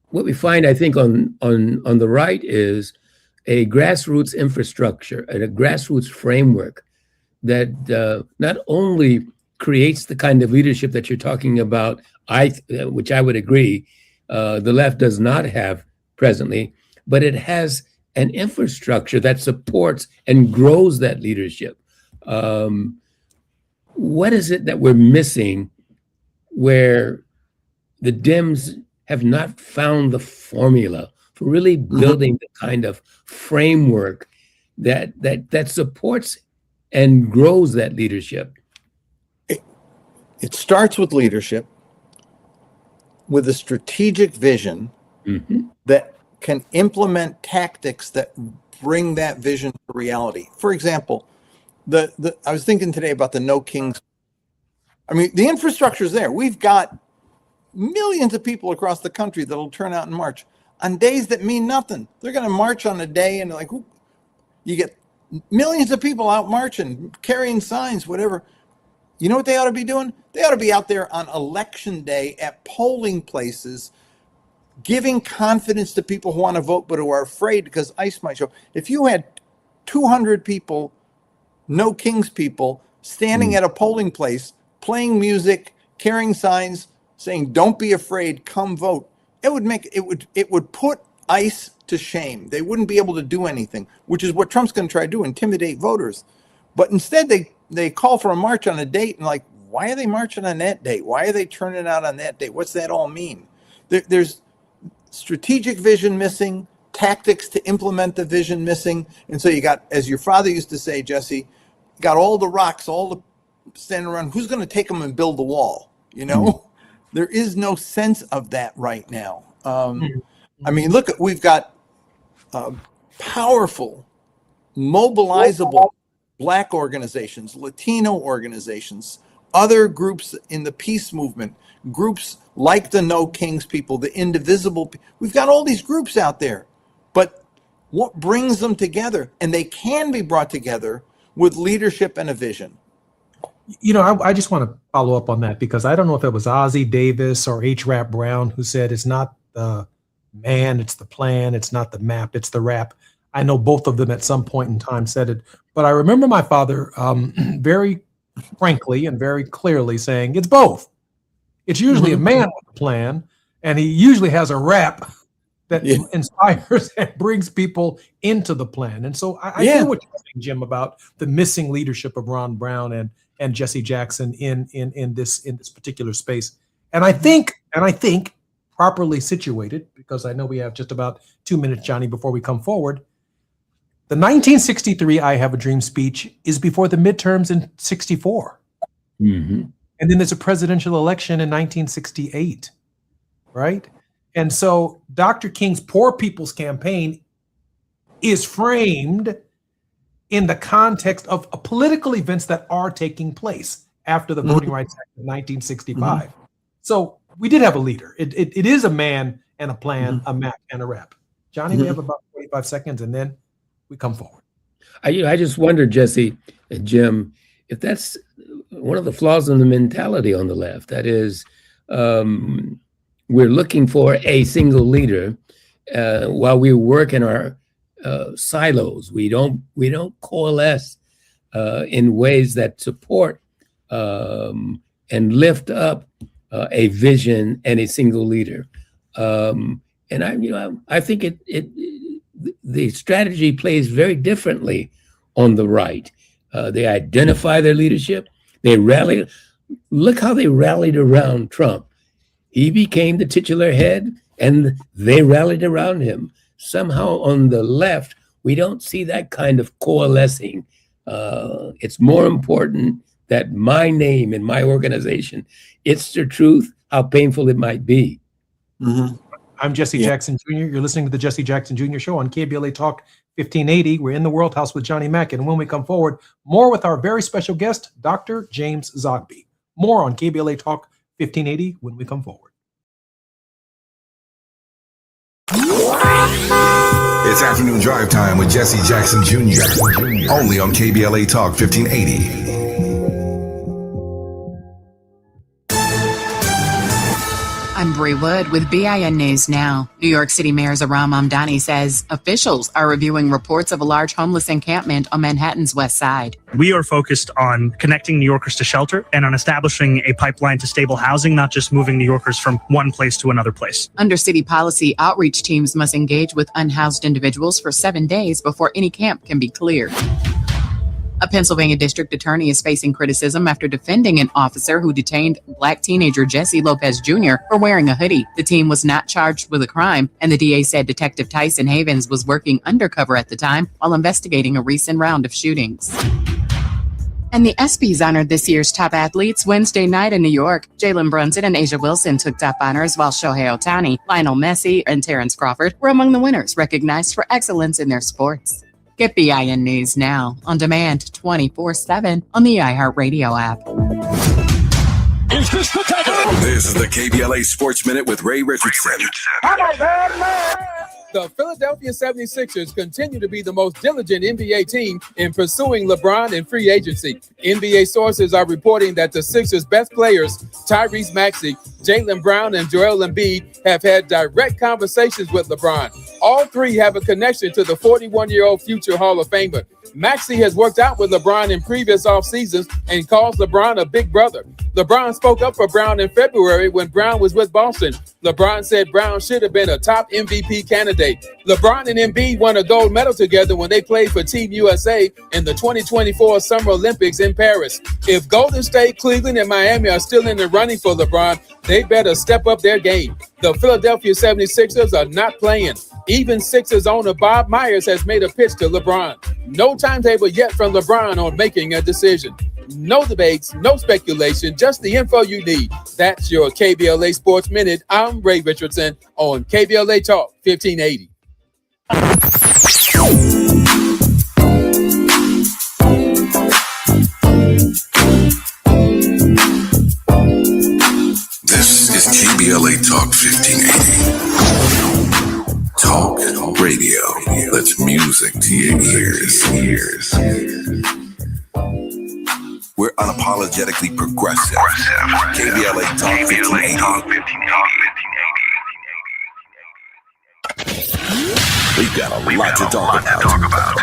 What we find, I think, on the right is a grassroots infrastructure and a grassroots framework that not only creates the kind of leadership that you're talking about, which I would agree the left does not have presently, but it has an infrastructure that supports and grows that leadership. What is it that we're missing where the Dems have not found the formula for really building the kind of framework that supports and grows that leadership? It starts with leadership, with a strategic vision that can implement tactics that bring that vision to reality. For example, I was thinking today about the No Kings. I mean, the infrastructure is there. We've got millions of people across the country that'll turn out and march on days that mean nothing. They're going to march on a day and like, you get millions of people out marching, carrying signs, whatever. You know what they ought to be doing? They ought to be out there on election day at polling places, giving confidence to people who want to vote but who are afraid because ICE might show. If you had 200 people, No Kings people, standing at a polling place, playing music, carrying signs, saying, "Don't be afraid, come vote," it would put ICE to shame. They wouldn't be able to do anything, which is what Trump's going to try to do, intimidate voters. But instead, they call for a march on a date, and like, why are they marching on that date? Why are they turning out on that date? What's that all mean? There's strategic vision missing, tactics to implement the vision missing, and so you got, as your father used to say, Jesse, you got all the rocks, all the standing around. Who's going to take them and build the wall? You know, there is no sense of that right now. I mean, look, we've got powerful, mobilizable Black organizations, Latino organizations, other groups in the peace movement, groups like the No Kings people, the Indivisible. We've got all these groups out there, but what brings them together? And they can be brought together with leadership and a vision. You know, I just want to follow up on that because I don't know if it was Ozzie Davis or H. Rap Brown who said it's not the man, it's the plan, it's not the map, it's the rap. I know both of them at some point in time said it, but I remember my father very frankly and very clearly saying it's both. It's usually a man with a plan, and he usually has a rap that inspires and brings people into the plan. And so I hear what you're saying, Jim, about the missing leadership of Ron Brown and Jesse Jackson in this particular space. And I think properly situated, because I know we have just about 2 minutes, Johnny, before we come forward. The 1963 I Have a Dream speech is before the midterms in 64. And then there's a presidential election in 1968, right? And so Dr. King's Poor People's Campaign is framed in the context of political events that are taking place after the Voting Rights Act of 1965. So we did have a leader. It is a man and a plan, a map and a rap. Johnny, we have about 45 seconds and then we come forward. I just wonder, Jesse and Jim, if that's one of the flaws in the mentality on the left. That is, we're looking for a single leader while we work in our silos. We don't coalesce in ways that support and lift up a vision and a single leader. And I think the strategy plays very differently on the right. They identify their leadership. They rally. Look how they rallied around Trump. He became the titular head, and they rallied around him. Somehow on the left, we don't see that kind of coalescing. It's more important that my name and my organization, it's the truth, how painful it might be. I'm Jesse Jackson Jr. You're listening to the Jesse Jackson Jr. Show on KBLA Talk 1580. We're in the World House with Johnny Mack. And when we come forward, more with our very special guest, Dr. James Zogby. More on KBLA Talk 1580 when we come forward. It's afternoon drive time with Jesse Jackson Jr. Only on KBLA Talk 1580. I'm Bree Wood with BIN News Now. New York City Mayor Zohran Mamdani says officials are reviewing reports of a large homeless encampment on Manhattan's West Side. We are focused on connecting New Yorkers to shelter and on establishing a pipeline to stable housing, not just moving New Yorkers from one place to another place. Under city policy, outreach teams must engage with unhoused individuals for 7 days before any camp can be cleared. A Pennsylvania district attorney is facing criticism after defending an officer who detained Black teenager Jesse Lopez Jr. for wearing a hoodie. The team was not charged with a crime, and the DA said Detective Tyson Havens was working undercover at the time while investigating a recent round of shootings. And the ESPYs honored this year's top athletes Wednesday night in New York. Jalen Brunson and Asia Wilson took top honors, while Shohei Ohtani, Lionel Messi, and Terrence Crawford were among the winners recognized for excellence in their sports. Get BIN News Now on demand 24/7 on the iHeartRadio app. This is the KBLA Sports Minute with Ray Richardson. The Philadelphia 76ers continue to be the most diligent NBA team in pursuing LeBron in free agency. NBA sources are reporting that the Sixers' best players, Tyrese Maxey, Jaylen Brown, and Joel Embiid, have had direct conversations with LeBron. All three have a connection to the 41-year-old future Hall of Famer. Maxey has worked out with LeBron in previous off seasons and calls LeBron a big brother. LeBron spoke up for Brown in February when Brown was with Boston. LeBron said Brown should have been a top MVP candidate. LeBron and Embiid won a gold medal together when they played for Team USA in the 2024 Summer Olympics in Paris. If Golden State, Cleveland, and Miami are still in the running for LeBron, they better step up their game. The Philadelphia 76ers are not playing. Even Sixers owner Bob Myers has made a pitch to LeBron. No timetable yet from LeBron on making a decision. No debates, no speculation, just the info you need. That's your KBLA Sports Minute. I'm Ray Richardson on KBLA Talk 1580. This is KBLA Talk 1580. Talk radio. That's music to your ears. We're unapologetically progressive. KBLA Talk 1580. We've got a lot to talk about.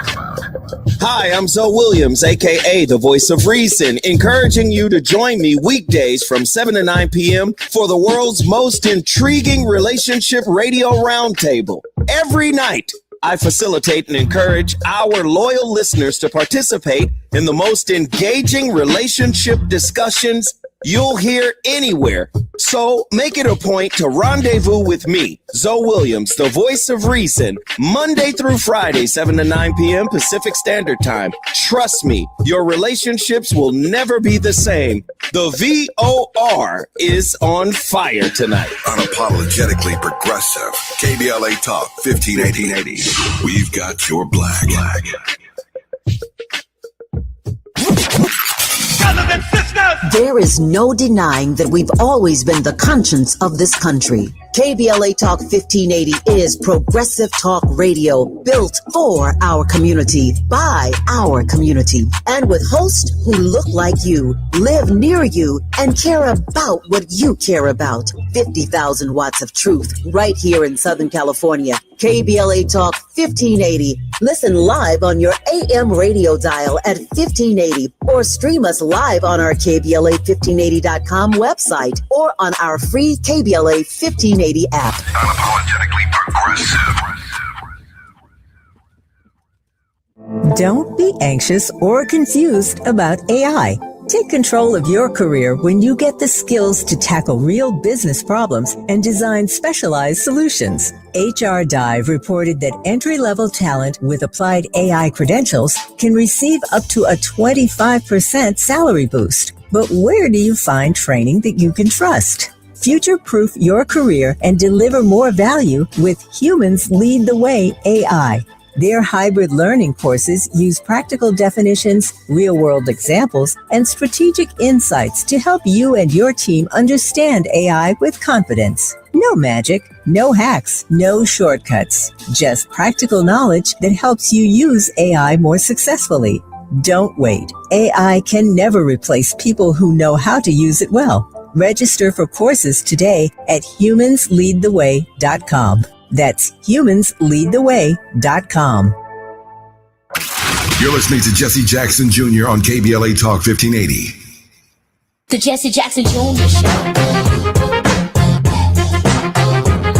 Hi, I'm Zoe Williams, aka the Voice of Reason, encouraging you to join me weekdays from 7 to 9 p.m. for the world's most intriguing relationship radio roundtable. Every night, I facilitate and encourage our loyal listeners to participate in the most engaging relationship discussions you'll hear anywhere. So make it a point to rendezvous with me, Zoe Williams, the Voice of Reason, Monday through Friday, 7 to 9 p.m. Pacific Standard Time. Trust me, your relationships will never be the same. The VOR is on fire tonight. Unapologetically progressive. KBLA Talk 1580. We've got your black. There is no denying that we've always been the conscience of this country. KBLA Talk 1580 is progressive talk radio built for our community, by our community, and with hosts who look like you, live near you, and care about what you care about. 50,000 watts of truth right here in Southern California. KBLA Talk 1580. Listen live on your AM radio dial at 1580 or stream us live on our KBLA1580.com website or on our free KBLA 1580 app. Unapologetically progressive. Don't be anxious or confused about AI. Take control of your career when you get the skills to tackle real business problems and design specialized solutions. HR Dive reported that entry-level talent with applied AI credentials can receive up to a 25% salary boost. But where do you find training that you can trust? Future-proof your career and deliver more value with Humans Lead the Way AI. Their hybrid learning courses use practical definitions, real-world examples, and strategic insights to help you and your team understand AI with confidence. No magic, no hacks, no shortcuts. Just practical knowledge that helps you use AI more successfully. Don't wait. AI can never replace people who know how to use it well. Register for courses today at humansleadtheway.com. That's humansleadtheway.com. You're listening to Jesse Jackson Jr. on KBLA Talk 1580. The Jesse Jackson Jr. Show.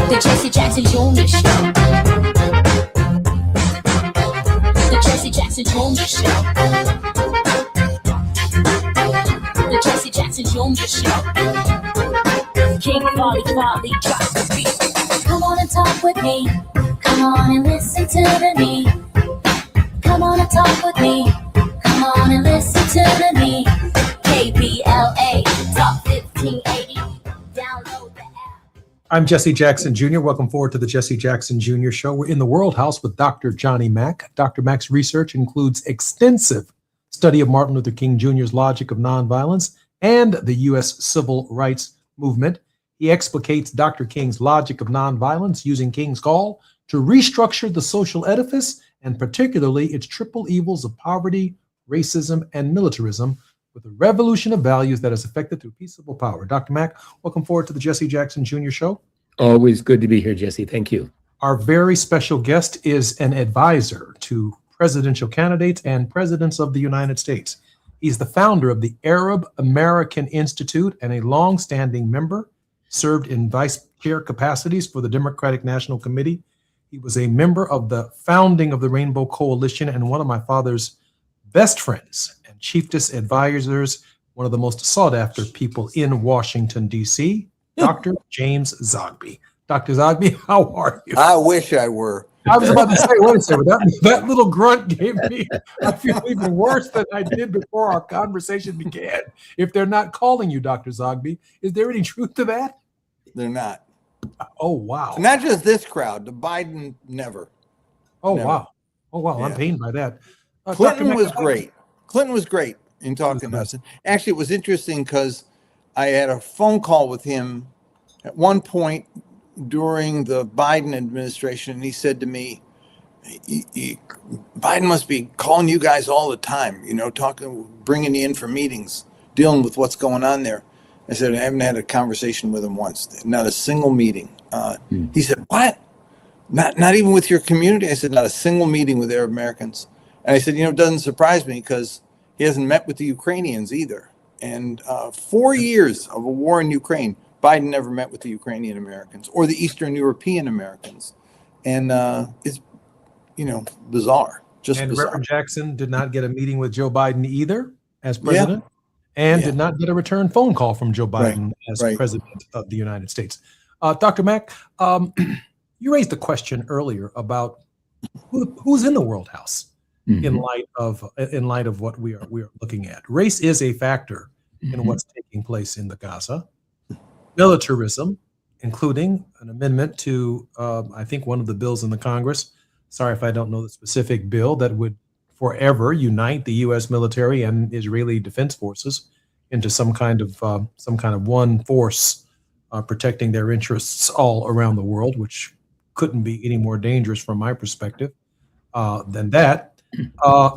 The Jesse Jackson Jr. Show. The Jesse Jackson Jr. Show. The Jesse Jackson Jr. Show. King Volley drops the beat. Come on and talk with me. Come on and listen to me. Come on and talk with me. Come on and listen to me. KBLA Talk 1580. Download the app. I'm Jesse Jackson Jr. Welcome forward to the Jesse Jackson Jr. Show. We're in the World House with Dr. Johnny Mack. Dr. Mack's research includes extensive study of Martin Luther King Jr.'s logic of nonviolence and the U.S. civil rights movement. He explicates Dr. King's logic of nonviolence using King's call to restructure the social edifice and particularly its triple evils of poverty, racism, and militarism with a revolution of values that is effected through peaceable power. Dr. Mack, welcome forward to the Jesse Jackson Jr. Show. Always good to be here, Jesse. Thank you. Our very special guest is an advisor to presidential candidates and presidents of the United States. He's the founder of the Arab American Institute and a long-standing member, served in vice chair capacities for the Democratic National Committee. He was a member of the founding of the Rainbow Coalition and one of my father's best friends and chiefest advisors, one of the most sought after people in Washington, D.C., Dr. James Zogby. Dr. Zogby, how are you? I wish I were. I was about to say, wait a second, that little grunt gave me, I feel even worse than I did before our conversation began. If they're not calling you Dr. Zogby, is there any truth to that? They're not. Oh, wow. Not just this crowd, the Biden never. Oh, Never. wow. Oh, wow. Yeah. I'm pained by that. Clinton Dr. was Mack- great. Clinton was great in talking to us. Actually, it was interesting because I had a phone call with him at one point during the Biden administration, and he said to me, Biden must be calling you guys all the time, talking, bringing you in for meetings, dealing with what's going on there. I said, I haven't had a conversation with him once, not a single meeting. He said, what? Not even with your community? I said, not a single meeting with Arab Americans. And I said, it doesn't surprise me because he hasn't met with the Ukrainians either. And 4 years of a war in Ukraine, Biden never met with the Ukrainian Americans or the Eastern European Americans. And it's, bizarre. And bizarre. Reverend Jackson did not get a meeting with Joe Biden either as president, and did not get a return phone call from Joe Biden as president of the United States. Dr. Mack, you raised the question earlier about who's in the World House in light of what we are looking at. Race is a factor in what's taking place in the Gaza. Militarism, including an amendment to, I think, one of the bills in the Congress. Sorry if I don't know the specific bill that would forever unite the U.S. military and Israeli defense forces into some kind of one force protecting their interests all around the world, which couldn't be any more dangerous from my perspective than that.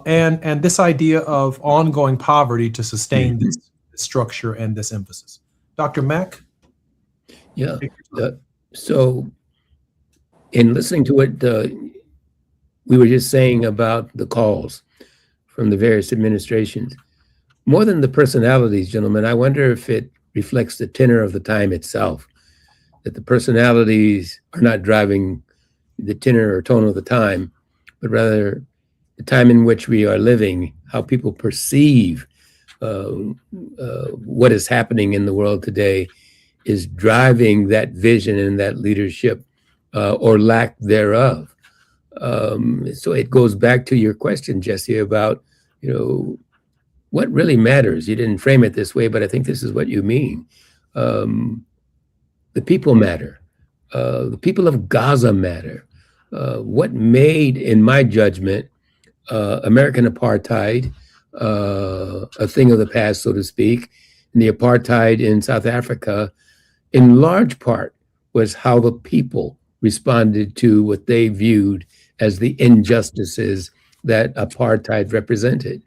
And this idea of ongoing poverty to sustain this structure and this emphasis. Dr. Mack? Yeah. So in listening to what we were just saying about the calls from the various administrations, more than the personalities, gentlemen, I wonder if it reflects the tenor of the time itself, that the personalities are not driving the tenor or tone of the time, but rather the time in which we are living, how people perceive what is happening in the world today is driving that vision and that leadership or lack thereof. So it goes back to your question, Jesse, about, what really matters. You didn't frame it this way, but I think this is what you mean. The people matter. The people of Gaza matter. what made, in my judgment, American apartheid a thing of the past, so to speak, and the apartheid in South Africa, in large part, was how the people responded to what they viewed as the injustices that apartheid represented.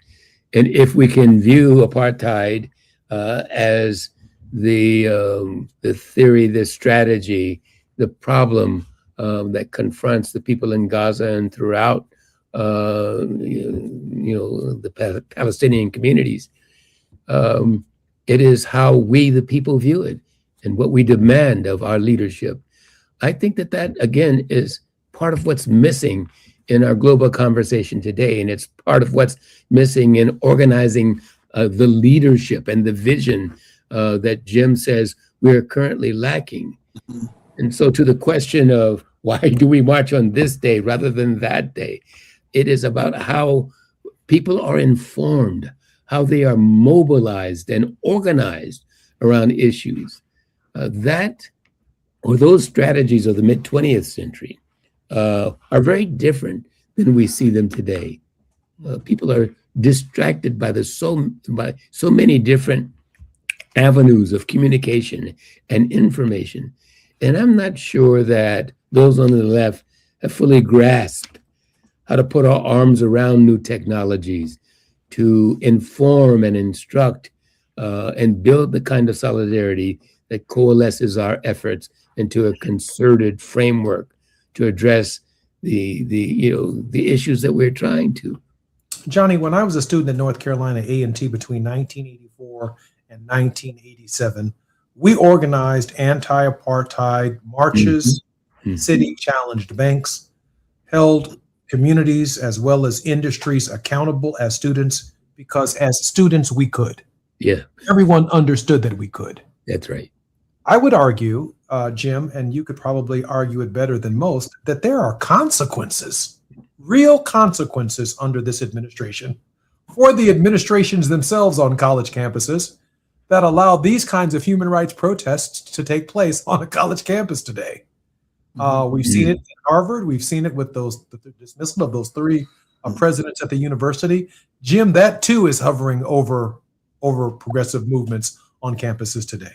And if we can view apartheid as the theory, the strategy, the problem that confronts the people in Gaza and throughout the Palestinian communities, it is how we, the people, view it and what we demand of our leadership. I think that again is part of what's missing in our global conversation today, and it's part of what's missing in organizing the leadership and the vision that Jim says we're currently lacking. And so, to the question of why do we march on this day rather than that day, it is about how people are informed, how they are mobilized and organized around issues. Those strategies of the mid-20th century are very different than we see them today. People are distracted by so many different avenues of communication and information. And I'm not sure that those on the left have fully grasped how to put our arms around new technologies to inform and instruct and build the kind of solidarity that coalesces our efforts into a concerted framework to address the issues that we're trying to. Johnny, when I was a student at North Carolina A&T between 1984 and 1987, we organized anti-apartheid marches, city challenged banks, held communities as well as industries accountable as students, because as students we could. Yeah. Everyone understood that we could. That's right. I would argue, Jim, and you could probably argue it better than most, that there are consequences, real consequences under this administration for the administrations themselves on college campuses that allow these kinds of human rights protests to take place on a college campus today. We've seen it in Harvard. We've seen it with the dismissal of those 3 presidents at the university. Jim, that too is hovering over progressive movements on campuses today.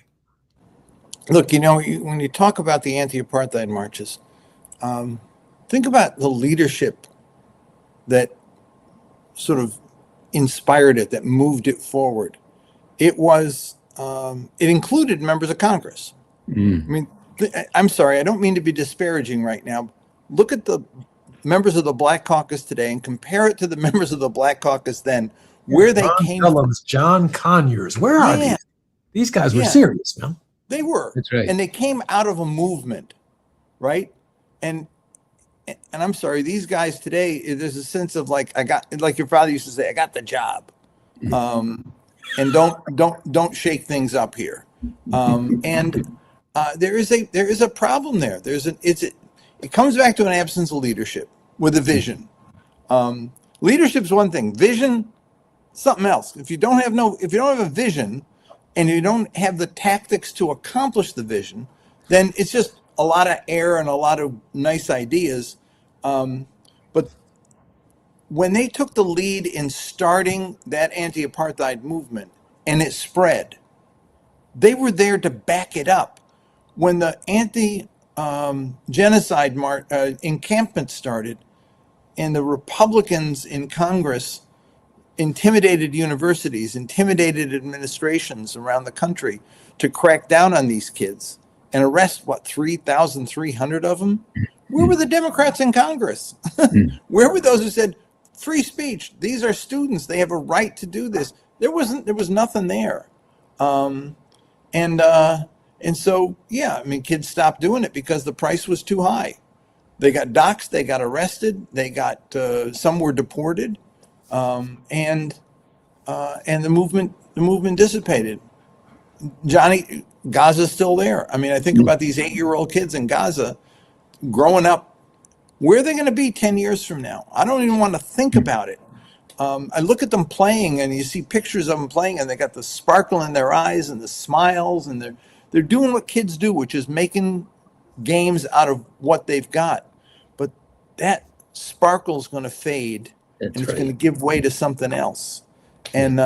Look, when you talk about the anti-apartheid marches, think about the leadership that sort of inspired it, that moved it forward. It included members of Congress. I mean, I'm sorry, I don't mean to be disparaging right now. Look at the members of the Black Caucus today and compare it to the members of the Black Caucus then, where they came from. John Conyers, where are these? These guys were serious, man. They were. That's right. And they came out of a movement, right? And I'm sorry, these guys today, there's a sense of like your father used to say, I got the job. And don't shake things up here. There is a problem there. It comes back to an absence of leadership with a vision. Leadership's one thing. Vision, something else. If you don't have a vision and you don't have the tactics to accomplish the vision, then it's just a lot of air and a lot of nice ideas. But when they took the lead in starting that anti-apartheid movement and it spread, they were there to back it up. When the anti-genocide encampment started and the Republicans in Congress intimidated universities, intimidated administrations around the country to crack down on these kids and arrest, 3,300 of them? Where were the Democrats in Congress? Where were those who said, free speech, these are students, they have a right to do this? There was nothing there. And so, kids stopped doing it because the price was too high. They got doxxed, they got arrested, they got, some were deported, and the movement dissipated. Johnny, Gaza's still there. I mean, I think about these 8-year-old kids in Gaza growing up. Where are they going to be 10 years from now? I don't even want to think about it. I look at them playing, and you see pictures of them playing, and they got the sparkle in their eyes and the smiles, and they're doing what kids do, which is making games out of what they've got. But that sparkle's going to fade, and it's going to give way to something else. And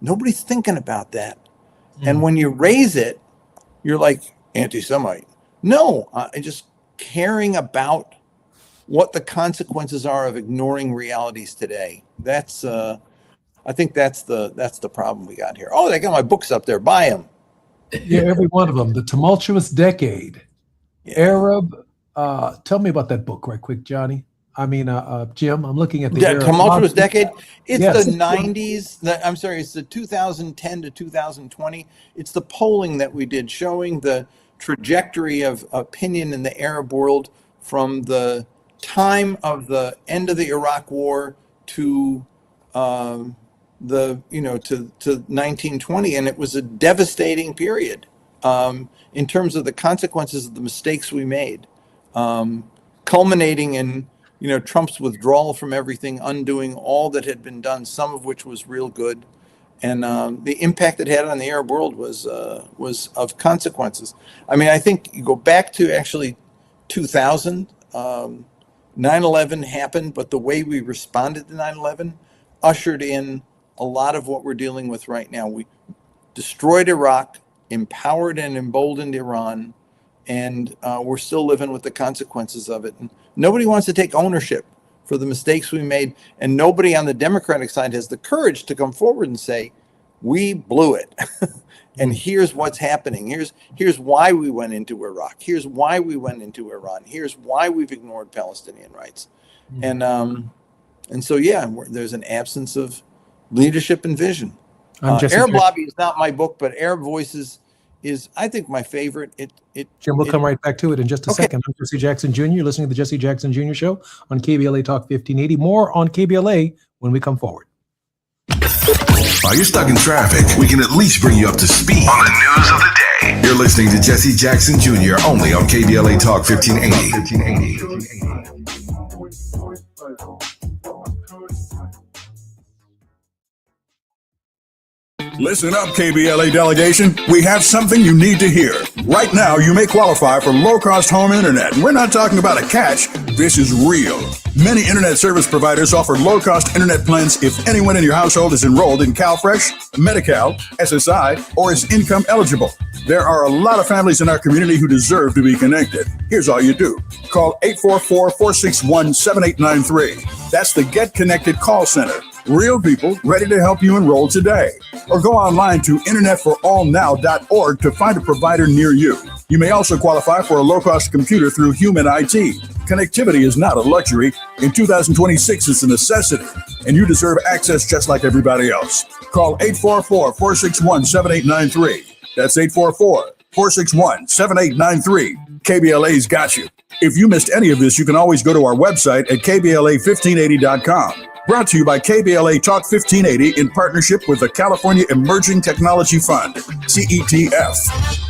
nobody's thinking about that. And when you raise it, you're like anti-Semite. No, just caring about what the consequences are of ignoring realities today. That's I think that's the problem we got here. Oh, they got my books up there. Buy them. Yeah, every one of them. The Tumultuous Decade. Arab. Tell me about that book right quick, Johnny. I mean, Jim, I'm looking at the Tumultuous Decade. It's Yes. the 90s. I'm sorry, it's the 2010 to 2020. It's the polling that we did showing the trajectory of opinion in the Arab world from the time of the end of the Iraq War to to 1920, and it was a devastating period in terms of the consequences of the mistakes we made, culminating in Trump's withdrawal from everything, undoing all that had been done, some of which was real good, and the impact it had on the Arab world was of consequences. I mean, I think you go back to actually 2000. 9/11 happened, but the way we responded to 9/11 ushered in a lot of what we're dealing with right now. We destroyed Iraq, empowered and emboldened Iran, and we're still living with the consequences of it. And nobody wants to take ownership for the mistakes we made, and nobody on the Democratic side has the courage to come forward and say, we blew it. And here's what's happening. Here's why we went into Iraq. Here's why we went into Iran. Here's why we've ignored Palestinian rights. And so, there's an absence of leadership and vision. Arab Lobby is not my book, but Arab Voices is, I think, my favorite. Jim, we'll come right back to it in just a second. I'm Jesse Jackson Jr. You're listening to the Jesse Jackson Jr. Show on KBLA Talk 1580. More on KBLA when we come forward. While you're stuck in traffic, we can at least bring you up to speed on the news of the day. You're listening to Jesse Jackson Jr. only on KBLA Talk 1580. Listen up, KBLA delegation. We have something you need to hear. Right now, you may qualify for low-cost home internet. We're not talking about a catch. This is real. Many internet service providers offer low-cost internet plans if anyone in your household is enrolled in CalFresh, Medi-Cal, SSI, or is income eligible. There are a lot of families in our community who deserve to be connected. Here's all you do. Call 844-461-7893. That's the Get Connected call center. Real people ready to help you enroll today. Or go online to internetforallnow.org to find a provider near you. You may also qualify for a low-cost computer through Human IT. Connectivity is not a luxury. In 2026, it's a necessity, and you deserve access just like everybody else. Call 844-461-7893. That's 844-461-7893. KBLA's got you. If you missed any of this, you can always go to our website at KBLA1580.com. Brought to you by KBLA Talk 1580 in partnership with the California Emerging Technology Fund, CETF.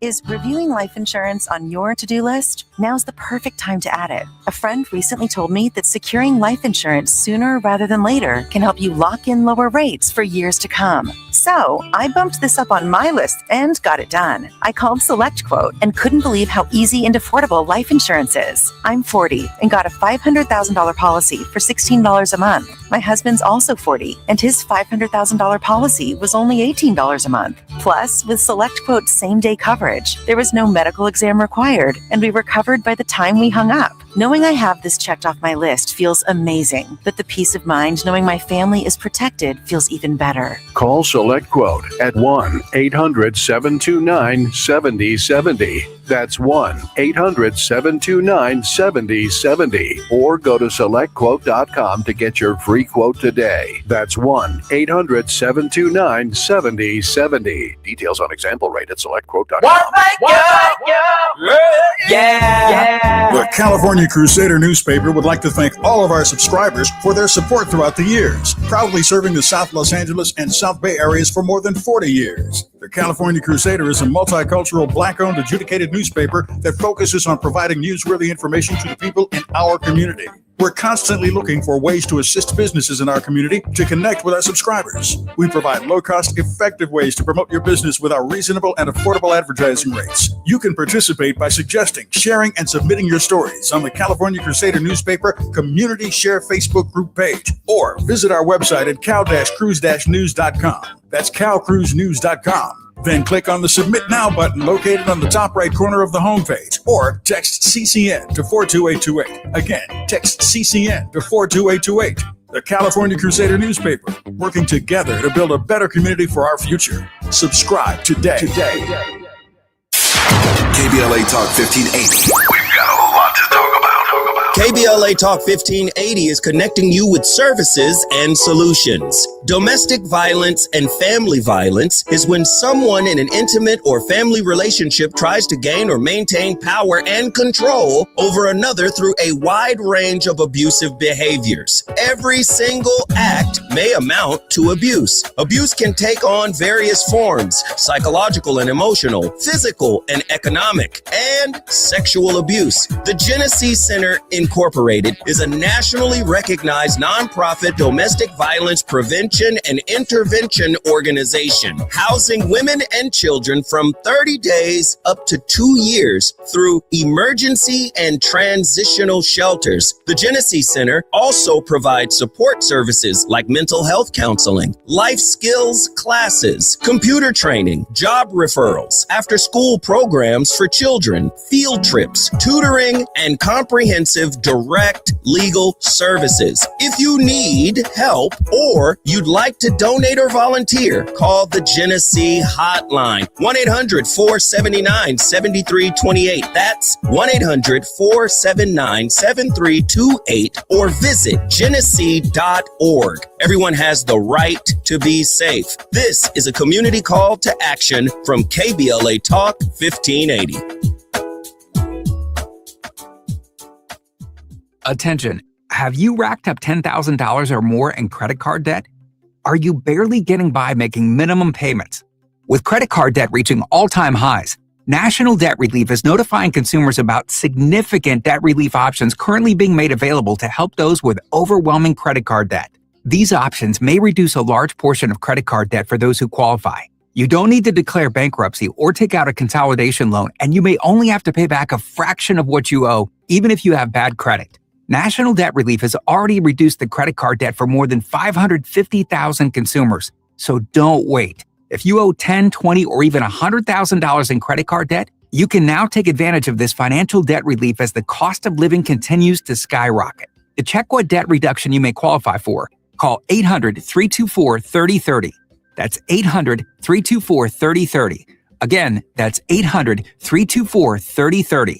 Is reviewing life insurance on your to-do list? Now's the perfect time to add it. A friend recently told me that securing life insurance sooner rather than later can help you lock in lower rates for years to come. So I bumped this up on my list and got it done. I called SelectQuote and couldn't believe how easy and affordable life insurance is. I'm 40 and got a $500,000 policy for $16 a month. My husband's also 40 and his $500,000 policy was only $18 a month. Plus, with SelectQuote's same-day coverage, there was no medical exam required, and we were covered by the time we hung up. Knowing I have this checked off my list feels amazing, but the peace of mind knowing my family is protected feels even better. Call SelectQuote at 1-800-729-7070. That's 1-800-729-7070. Or go to SelectQuote.com to get your free quote today. That's 1-800-729-7070. Details on example rate at SelectQuote.com. The California Crusader newspaper would like to thank all of our subscribers for their support throughout the years, proudly serving the South Los Angeles and South Bay areas for more than 40 years. The California Crusader is a multicultural, Black-owned, adjudicated newspaper that focuses on providing newsworthy information to the people in our community. We're constantly looking for ways to assist businesses in our community to connect with our subscribers. We provide low-cost, effective ways to promote your business with our reasonable and affordable advertising rates. You can participate by suggesting, sharing, and submitting your stories on the California Crusader newspaper Community Share Facebook group page, or visit our website at cal-cruise-news.com. That's calcruisenews.com. Then click on the Submit Now button located on the top right corner of the homepage, or text CCN to 42828. Again, text CCN to 42828. The California Crusader newspaper, working together to build a better community for our future. Subscribe today. KBLA Talk 1580. We've got a lot to talk about. KBLA Talk 1580 is connecting you with services and solutions. Domestic violence and family violence is when someone in an intimate or family relationship tries to gain or maintain power and control over another through a wide range of abusive behaviors. Every single act may amount to abuse. Abuse can take on various forms: psychological and emotional, physical and economic, and sexual abuse. The Genesee Center Incorporated is a nationally recognized nonprofit domestic violence prevention and intervention organization, housing women and children from 30 days up to 2 years through emergency and transitional shelters. The Genesee Center also provides support services like mental health counseling, life skills classes, computer training, job referrals, after-school programs for children, field trips, tutoring, and comprehensive direct legal services. If you need help or you'd like to donate or volunteer, call the Genesee Hotline, 1-800-479-7328. That's 1-800-479-7328, or visit genesee.org. Everyone has the right to be safe. This is a community call to action from KBLA Talk 1580. Attention, have you racked up $10,000 or more in credit card debt? Are you barely getting by making minimum payments? With credit card debt reaching all-time highs, National Debt Relief is notifying consumers about significant debt relief options currently being made available to help those with overwhelming credit card debt. These options may reduce a large portion of credit card debt for those who qualify. You don't need to declare bankruptcy or take out a consolidation loan, and you may only have to pay back a fraction of what you owe, even if you have bad credit. National Debt Relief has already reduced the credit card debt for more than 550,000 consumers. So don't wait. If you owe $10,000, $20,000, or even $100,000 in credit card debt, you can now take advantage of this financial debt relief as the cost of living continues to skyrocket. To check what debt reduction you may qualify for, call 800-324-3030. That's 800-324-3030. Again, that's 800-324-3030.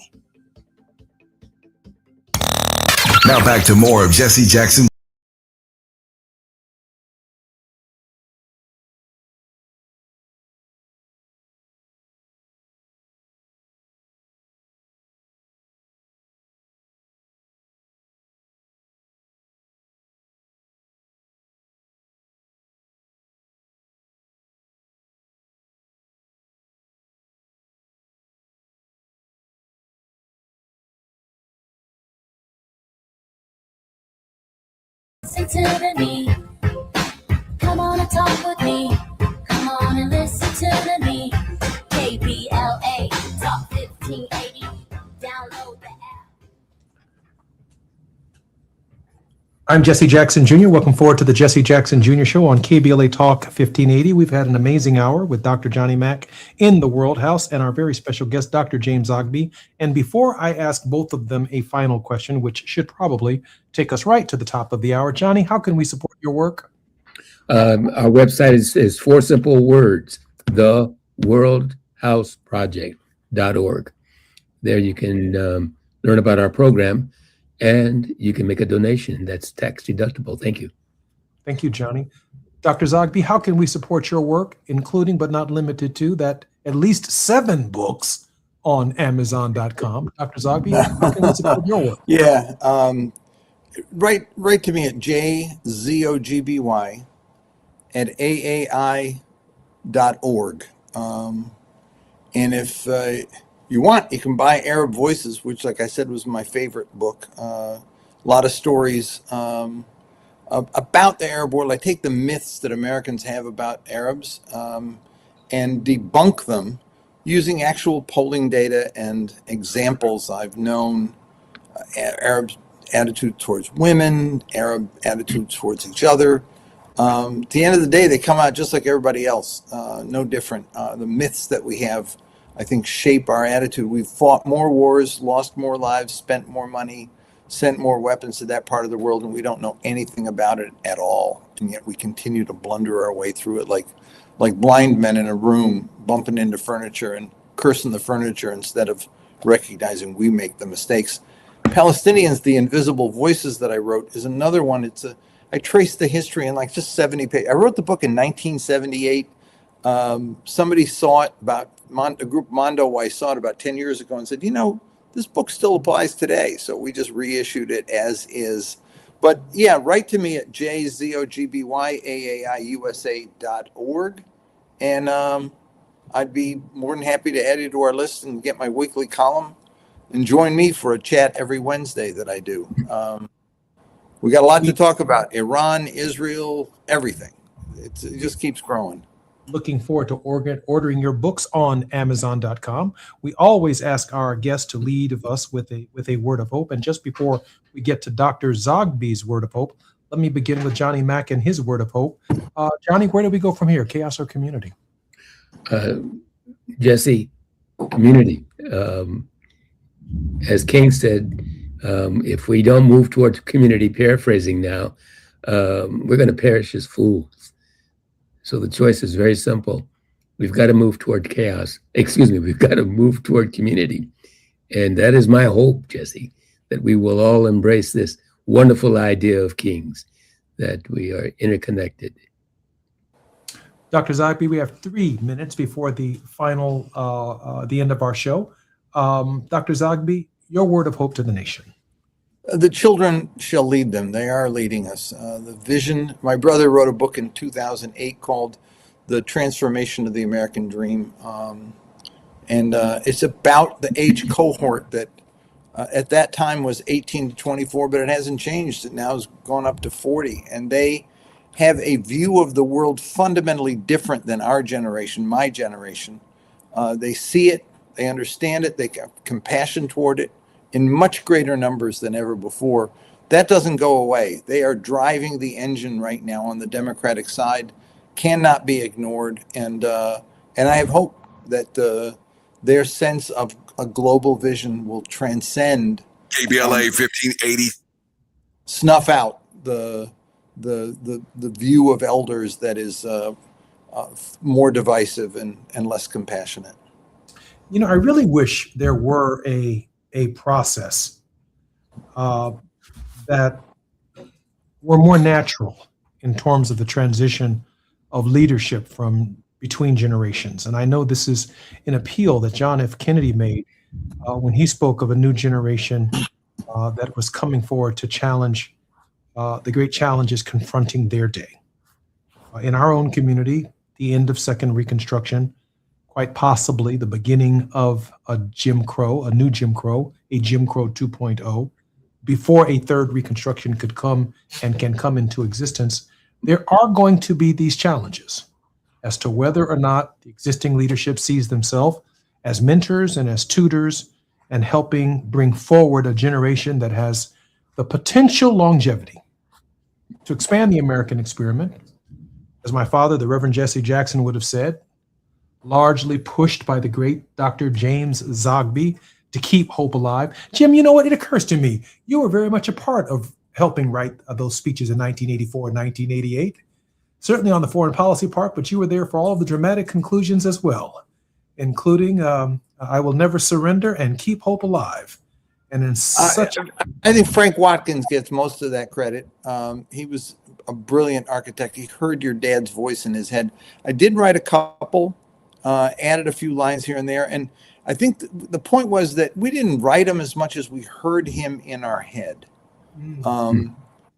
Now back to more of Jesse Jackson. Listen to me. Come on and talk with me. Come on and listen to me. KBLA Talk 1580. Download the app. I'm Jesse Jackson Jr. Welcome forward to the Jesse Jackson Jr. Show on KBLA Talk 1580. We've had an amazing hour with Dr. Johnny Mack in the World House and our very special guest, Dr. James Ogby. And before I ask both of them a final question, which should probably take us right to the top of the hour, Johnny, how can we support your work? Our website is 4 simple words: theworldhouseproject.org. There you can learn about our program, and you can make a donation that's tax deductible. Thank you. Thank you, Johnny. Dr. Zogby, how can we support your work, including but not limited to that at least 7 books on Amazon.com? Dr. Zogby, how can we support your work? Yeah, write to me at jzogby@aai.org. And if you want, you can buy Arab Voices, which, like I said, was my favorite book. a lot of stories about the Arab world. I take the myths that Americans have about Arabs and debunk them using actual polling data and examples I've known. Arab attitude towards women, Arab attitude towards each other. At the end of the day, they come out just like everybody else, no different. The myths that we have, I think, shape our attitude. We've fought more wars, lost more lives, spent more money, sent more weapons to that part of the world, and we don't know anything about it at all. And yet we continue to blunder our way through it like blind men in a room, bumping into furniture and cursing the furniture instead of recognizing we make the mistakes. Palestinians, the Invisible Voices that I wrote, is another one. I traced the history in like just 70 pages. I wrote the book in 1978. Somebody saw it a group Mondo Weiss saw it about 10 years ago and said, this book still applies today. So we just reissued it as is. But yeah, write to me at jzogbyaaIusa.org. And I'd be more than happy to add you to our list and get my weekly column. And join me for a chat every Wednesday that I do. We got a lot to talk about. Iran, Israel, everything. It just keeps growing. Looking forward to ordering your books on Amazon.com. We always ask our guests to lead us with a word of hope. And just before we get to Dr. Zogby's word of hope, let me begin with Johnny Mack and his word of hope. Johnny, where do we go from here? Chaos or community? Jesse, community. As King said, if we don't move towards community, paraphrasing now, we're going to perish as fools. So the choice is very simple. We've got to move toward chaos. We've got to move toward community. And that is my hope, Jesse, that we will all embrace this wonderful idea of Kings, that we are interconnected. Dr. Zogby, we have 3 minutes before the final, the end of our show. Dr. Zogby, your word of hope to the nation. The children shall lead them. They are leading us. The vision, my brother wrote a book in 2008 called The Transformation of the American Dream. And it's about the age cohort that at that time was 18 to 24, but it hasn't changed. It now has gone up to 40. And they have a view of the world fundamentally different than our generation, my generation. They see it, they understand it, they have compassion toward it in much greater numbers than ever before. That doesn't go away. They are driving the engine right now on the Democratic side, cannot be ignored. And I have hope that their sense of a global vision will transcend KBLA 1580. Snuff out the view of elders that is more divisive and less compassionate. I really wish there were a process that were more natural in terms of the transition of leadership from between generations. And I know this is an appeal that John F. Kennedy made when he spoke of a new generation that was coming forward to challenge the great challenges confronting their day. In our own community, the end of Second Reconstruction, quite possibly the beginning of a new Jim Crow, a Jim Crow 2.0, before a third Reconstruction could come and can come into existence. There are going to be these challenges as to whether or not the existing leadership sees themselves as mentors and as tutors and helping bring forward a generation that has the potential longevity to expand the American experiment. As my father, the Reverend Jesse Jackson, would have said, largely pushed by the great Dr. James Zogby to keep hope alive. Jim, you know what? It occurs to me, you were very much a part of helping write those speeches in 1984 and 1988, certainly on the foreign policy part, but you were there for all of the dramatic conclusions as well, including I Will Never Surrender and Keep Hope Alive. And in I think Frank Watkins gets most of that credit. He was a brilliant architect. He heard your dad's voice in his head. I did write a couple, added a few lines here and there. And I think the point was that we didn't write him as much as we heard him in our head. And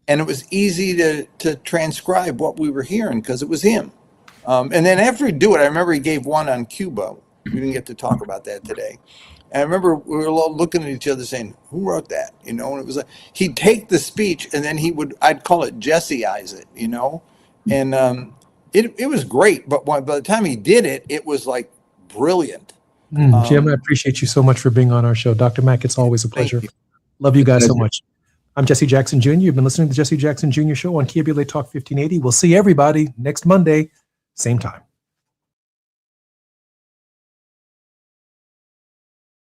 it was easy to transcribe what we were hearing because it was him. And then after he'd do it, I remember he gave one on Cuba. We didn't get to talk about that today. And I remember we were all looking at each other saying, who wrote that? You know, and it was like, he'd take the speech and then I'd call it Jesse-ize it, you know? And it was great. But by the time he did it, it was like brilliant. Jim, I appreciate you so much for being on our show. Dr. Mack, it's always a pleasure. Love you guys so much. I'm Jesse Jackson Jr. You've been listening to the Jesse Jackson Jr. Show on KBLA Talk 1580. We'll see everybody next Monday, same time.